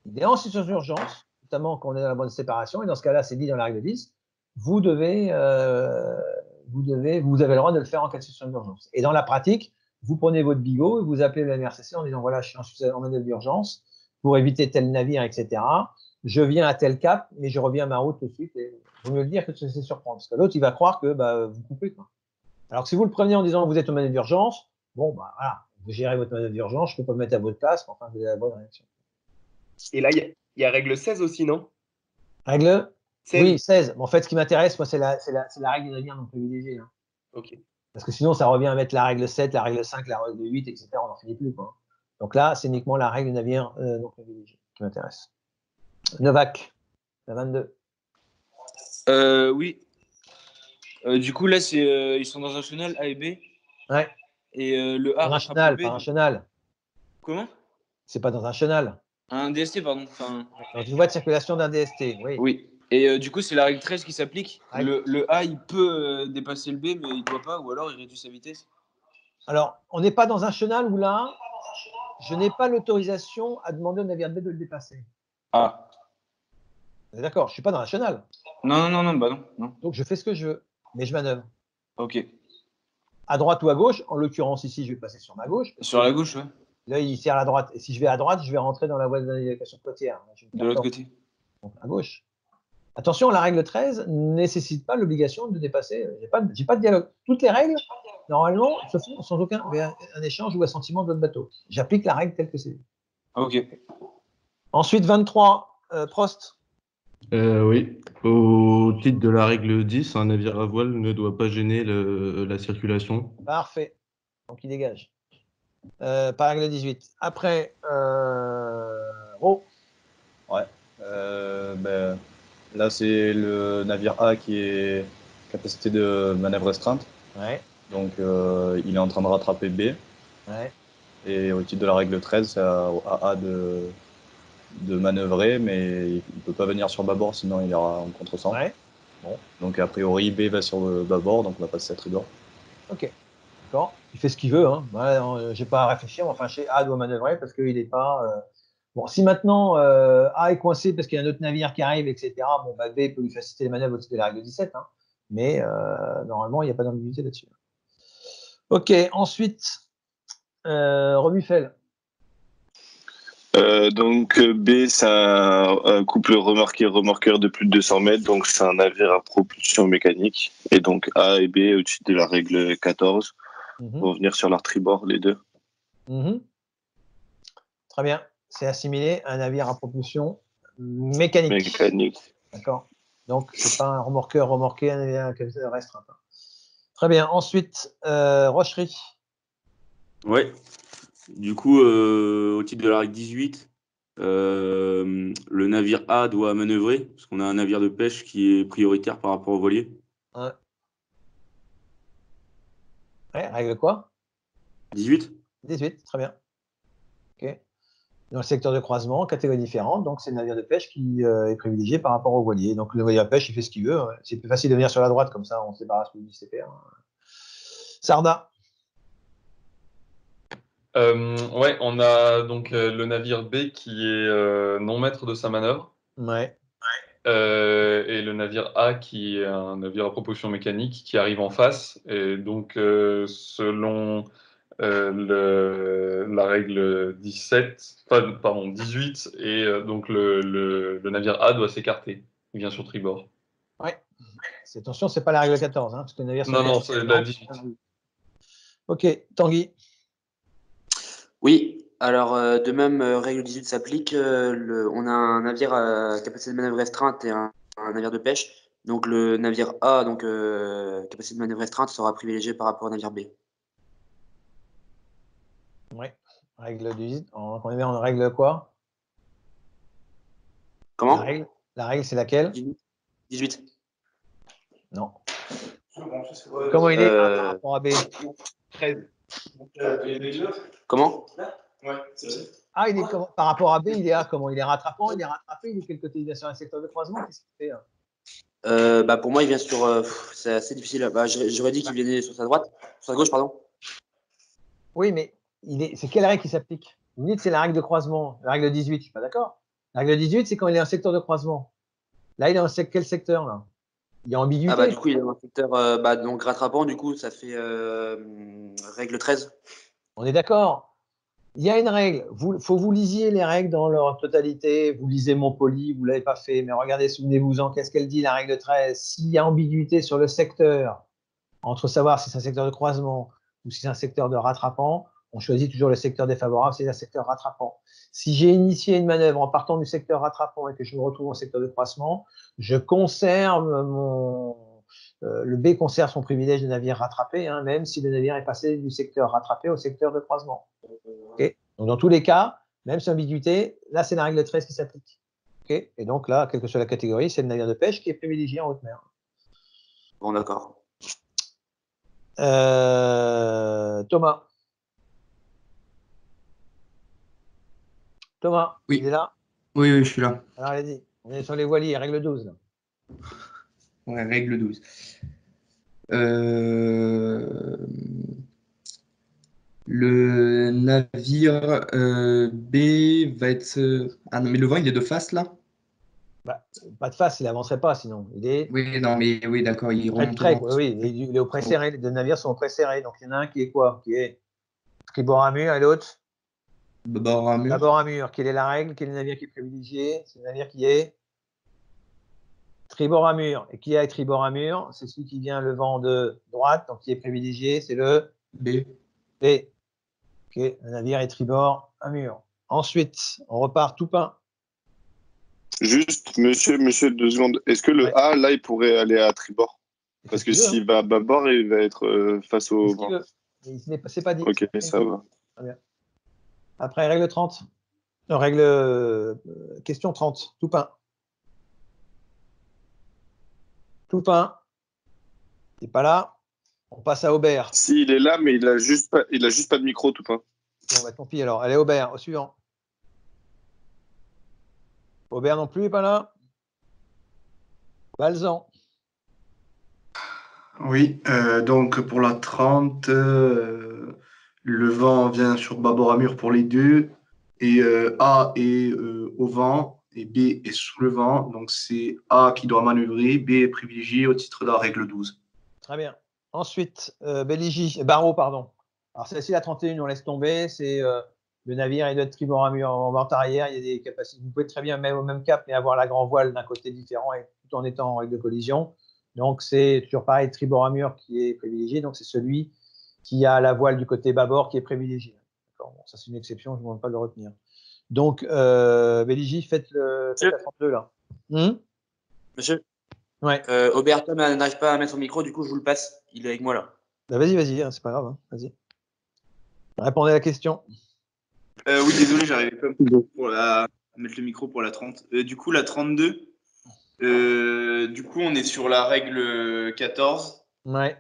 il est en situation d'urgence, notamment quand on est dans la bonne séparation, et dans ce cas-là, c'est dit dans la règle 10, vous avez le droit de le faire en cas de situation d'urgence. Et dans la pratique, vous prenez votre bigot et vous appelez le MRCC en disant voilà, je suis en manœuvre d'urgence pour éviter tel navire, etc. Je viens à tel cap, mais je reviens à ma route tout de suite. Et il vaut mieux le dire que de se laisser surprendre, parce que l'autre, il va croire que vous coupez, quoi. Alors que si vous le prévenez en disant vous êtes en manœuvre d'urgence, bon, bah voilà, vous gérez votre manœuvre d'urgence, je ne peux pas me mettre à votre place, mais enfin, vous avez la bonne réaction. Et là, il y a règle 16 aussi, non? Règle 16. Oui, 16. Mais en fait, ce qui m'intéresse, moi, c'est la règle des navires non privilégiés. Hein. Ok. Parce que sinon, ça revient à mettre la règle 7, la règle 5, la règle 8, etc. On n'en finit plus, quoi. Donc là, c'est uniquement la règle des navires non privilégiés qui m'intéresse. Novak, la 22. Oui. Du coup, là, ils sont dans un chenal A et B. Ouais. Et le A Dans un rattrape chenal, le B. pas un chenal. Comment? C'est pas dans un chenal. Un DST, pardon. Enfin... Dans une voie de circulation d'un DST, oui. Oui. Et du coup, c'est la règle 13 qui s'applique. Le A, il peut dépasser le B, mais il ne doit pas, ou alors il réduit sa vitesse. Alors, on n'est pas dans un chenal où là, je n'ai pas l'autorisation à demander au navire B de le dépasser. Ah. D'accord, je ne suis pas dans un chenal. Non, bah non. Donc, je fais ce que je veux, mais je manœuvre. Ok. À droite ou à gauche, en l'occurrence, ici, je vais passer sur ma gauche. Sur la gauche, ouais. Là, il sert à la droite. Et si je vais à droite, je vais rentrer dans la voie de navigation côtière. De l'autre côté. Donc, à gauche. Attention, la règle 13 ne nécessite pas l'obligation de dépasser. J'ai pas de dialogue. Toutes les règles, normalement, se font sans aucun un échange ou assentiment de votre bateau. J'applique la règle telle que c'est. Ok. Ensuite, 23, Prost. Oui. Au titre de la règle 10, un navire à voile ne doit pas gêner la circulation. Parfait. Donc, il dégage. Par règle 18. Après, Ro. Ouais. Là, c'est le navire A qui est capacité de manœuvre restreinte. Ouais. Donc, il est en train de rattraper B. Ouais. Et au titre de la règle 13, c'est à A de manœuvrer, mais il ne peut pas venir sur bâbord, sinon il ira en contresens. Ouais. Bon. Donc, a priori, B va sur le bâbord, donc on va passer à tribord. Ok. D'accord. Il fait ce qu'il veut. Hein. Ouais, j'ai pas à réfléchir. Enfin, chez A doit manœuvrer parce qu'il n'est pas. Bon, si maintenant A est coincé parce qu'il y a un autre navire qui arrive, etc., bon, bah, B peut lui faciliter les manœuvres au-dessus de la règle 17. Hein. Mais normalement, il n'y a pas d'ambiguïté là-dessus. Ok. Ensuite, Rebuffel. Donc B, c'est un couple remorqué-remorqueur de plus de 200 mètres, donc c'est un navire à propulsion mécanique. Et donc A et B, au-dessus de la règle 14, vont venir sur leur tribord, les deux. Très bien. C'est assimilé à un navire à propulsion mécanique. D'accord. Donc, ce n'est pas un remorqueur remorqué, un navire à restreinte. Très bien. Ensuite, Rocherie. Ouais. Du coup, au titre de la règle 18, le navire A doit manœuvrer, parce qu'on a un navire de pêche qui est prioritaire par rapport au voilier. Ouais. Règle quoi? 18. 18, très bien. Ok. Dans le secteur de croisement, catégorie différente, donc c'est le navire de pêche qui est privilégié par rapport au voilier. Donc le voilier à pêche, il fait ce qu'il veut. C'est plus facile de venir sur la droite, comme ça on se débarrasse du CPR. Sarda. Ouais, on a donc le navire B qui est non maître de sa manœuvre. Ouais. Et le navire A qui est un navire à propulsion mécanique qui arrive en face. Et donc, selon la règle 17, pardon, 18, et donc le navire A doit s'écarter. Il vient sur tribord. Ouais. Attention, c'est pas la règle 14, hein, parce que le navire. Non, c'est la 18. Ok, Tanguy. Oui, alors de même, règle 18 s'applique. On a un navire à capacité de manœuvre restreinte et un navire de pêche. Donc le navire A, donc capacité de manœuvre restreinte, sera privilégié par rapport au navire B. Oui, règle 18. On est bien en règle quoi? Comment? La règle, c'est laquelle? 18. Non. Comment il est par rapport à B? 13. Comment? Ah, il est par rapport à B, il est à comment? Il est rattrapant, il est rattrapé, il est quel côté? Il est sur un secteur de croisement? Qu'est-ce qu'il fait? Pour moi, il vient sur. C'est assez difficile. J'aurais dit qu'il venait sur sa droite, sur sa gauche, pardon. Oui, mais c'est quelle règle qui s'applique? Vous me dites c'est la règle de croisement, la règle 18, je suis pas d'accord. La règle 18, c'est quand il est en secteur de croisement. Là, il est en quel secteur, là? Il y a ambiguïté. Ah bah du coup, il est dans un secteur donc rattrapant, du coup, ça fait règle 13. On est d'accord. Il y a une règle. Faut vous lisiez les règles dans leur totalité. Vous lisez Montpoli, vous ne l'avez pas fait, mais regardez, souvenez-vous-en, qu'est-ce qu'elle dit, la règle 13? S'il y a ambiguïté sur le secteur, entre savoir si c'est un secteur de croisement ou si c'est un secteur de rattrapant, on choisit toujours le secteur défavorable, c'est un secteur rattrapant. Si j'ai initié une manœuvre en partant du secteur rattrapant et que je me retrouve en secteur de croisement, je conserve le B conserve son privilège de navire rattrapé, hein, même si le navire est passé du secteur rattrapé au secteur de croisement. Okay. Donc dans tous les cas, même si ambiguïté, là c'est la règle 13 qui s'applique. Okay. Et donc là, quelle que soit la catégorie, c'est le navire de pêche qui est privilégié en haute mer. Bon, d'accord. Thomas. Thomas, oui. il est là? Oui, je suis là. Alors allez-y, on est sur les voiliers, règle 12. Là. Ouais, règle 12. Le navire B va être... Ah non, mais le vent, il est de face, là? Bah, pas de face, il n'avancerait pas, sinon. Il est... Oui, non, mais oui, d'accord, il remonte. Près, oui, il est au pré-serré, les deux navires sont au pré-serré, donc il y en a un qui est quoi? Qui est tribord à mur et l'autre? Bâbord à mur. Bâbord à mur. Quelle est la règle? Quel est le navire qui est privilégié? C'est le navire qui est tribord à mur. Et qui est tribord à mur? C'est celui qui vient le vent de droite, donc qui est privilégié, c'est le B. B. Ok, le navire est tribord à mur. Ensuite, on repart tout pain. Juste, monsieur, 2 secondes. Est-ce que le A, là, il pourrait aller à tribord? Parce que s'il va à bâbord, il va être face au vent. C'est pas dit. Ok, ça va. Très bien. Après, règle 30. Non, question 30. Tout pain. Tout pain. Il n'est pas là. On passe à Aubert. Si, il est là, mais il a juste pas de micro, tout pain. Bon, bah, tant pis alors. Allez, Aubert, au suivant. Aubert non plus, il n'est pas là. Balzan. Oui, donc pour la 30, le vent vient sur bâbord à mur pour les deux, et A est au vent, et B est sous le vent, donc c'est A qui doit manœuvrer, B est privilégié au titre de la règle 12. Très bien. Ensuite, Barreau, pardon. Alors celle-ci, la 31, on laisse tomber, c'est le navire et de tribord à mur en vent arrière, il y a des capacités. Vous pouvez très bien, même au même cap, mais avoir la grand voile d'un côté différent et tout en étant en règle de collision. Donc, c'est toujours pareil, tribord à mur qui est privilégié. Donc, c'est celui qui a la voile du côté bâbord qui est privilégié. Bon, ça, c'est une exception, je ne demande pas de le retenir. Donc, Belligy, faites la 32 là. Monsieur ouais. Aubert n'arrive pas à mettre son micro, du coup, je vous le passe. Il est avec moi là. Bah, vas-y, hein, c'est pas grave. Hein. Vas-y. Répondez à la question. Oui, désolé, j'arrivais pas à mettre le micro pour la 30. Du coup, la 32. Du coup, on est sur la règle 14. Ouais.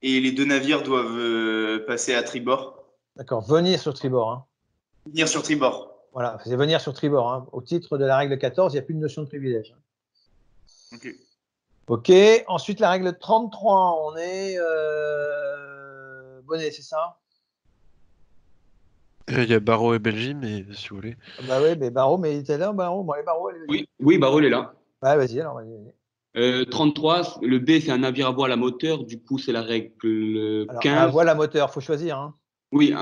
Et les deux navires doivent passer à tribord. D'accord, venir sur tribord. Hein. Venir sur tribord. Voilà, c'est venir sur tribord. Hein. Au titre de la règle 14, il n'y a plus de notion de privilège. Ok. Ok, ensuite la règle 33, on est Bonnet, c'est ça? Il y a Barreau et Belgique, mais si vous voulez. Bah oui, mais Barreau, mais il était là, Barreau. Bon, allez, Barreau, allez. Oui, Barreau, il est là. Ouais, vas-y, alors, vas-y. 33, le B, c'est un navire à voile à moteur. Du coup, c'est la règle 15. À voile à moteur, il faut choisir. Hein. Oui,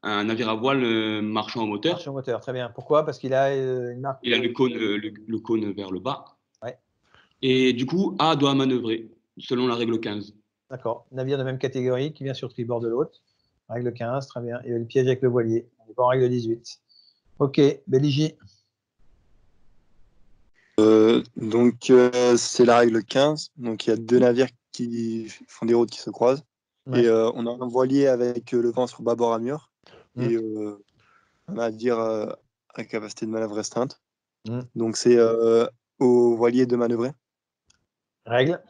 un navire à voile marchant à moteur. Marchant à moteur, très bien. Pourquoi? Parce qu'il a une marque. Il a le cône vers le bas. Ouais. Et du coup, A doit manœuvrer, selon la règle 15. D'accord. Navire de même catégorie qui vient sur tribord de l'autre. Règle 15, très bien. Et le piège avec le voilier. On n'est pas en règle 18. Ok, Belligy. Donc, c'est la règle 15. Donc, il y a deux navires qui font des routes qui se croisent. Ouais. Et on a un voilier avec le vent sur bâbord à mur. Et un navire à capacité de manœuvre restreinte. Donc, c'est au voilier de manœuvrer. Règle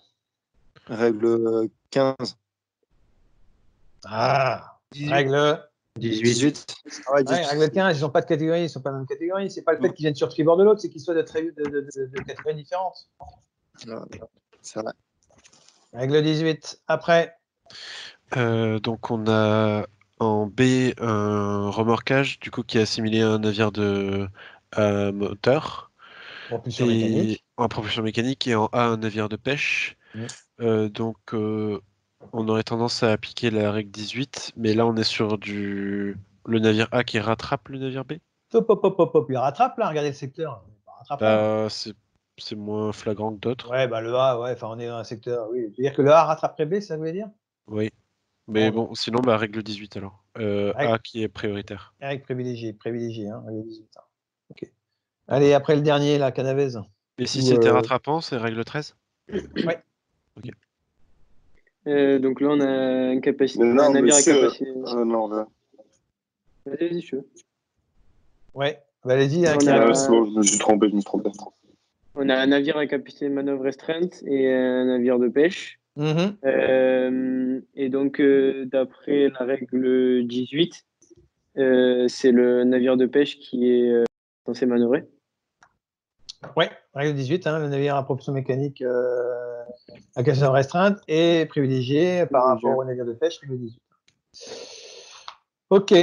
15. Ah, 18. Règle 18. Ah ouais, règle 15, ils n'ont pas de catégorie, ils ne sont pas dans la même catégorie. C'est pas le fait qu'ils viennent sur tribord de l'autre, c'est qu'ils soient de catégories différentes. C'est vrai. Règle 18. Après. Donc on a en B un remorquage du coup qui est assimilé à un navire de à moteur. Propulsion mécanique. En propulsion mécanique et en A, un navire de pêche. Donc, on aurait tendance à appliquer la règle 18, mais là, on est sur le navire A qui rattrape le navire B. Hop, il rattrape là, regardez le secteur. C'est moins flagrant que d'autres. Ouais, bah le A, ouais, enfin on est dans un secteur, oui. C'est-à-dire que le A rattraperait B, c'est ça que vous voulez dire? Oui. Mais bon, sinon, règle 18 alors. A qui est prioritaire. Règle privilégiée, hein, règle 18. Hein. Ok. Allez, après le dernier, la Canavese. Et si c'était rattrapant, c'est règle 13? Ouais. Ok. Donc là, on a une capacité. Non, un navire à monsieur, capacité. non, là. Vas-y, je veux. Ouais, bah, allez-y. C'est bon, je me suis trompé, On a un navire à capacité de manœuvre restreinte et un navire de pêche. Et donc, d'après la règle 18, c'est le navire de pêche qui est censé manœuvrer. Ouais, règle 18, hein, le navire à propulsion mécanique à capacité restreinte est privilégié par rapport au navire de pêche, règle 18. Ok.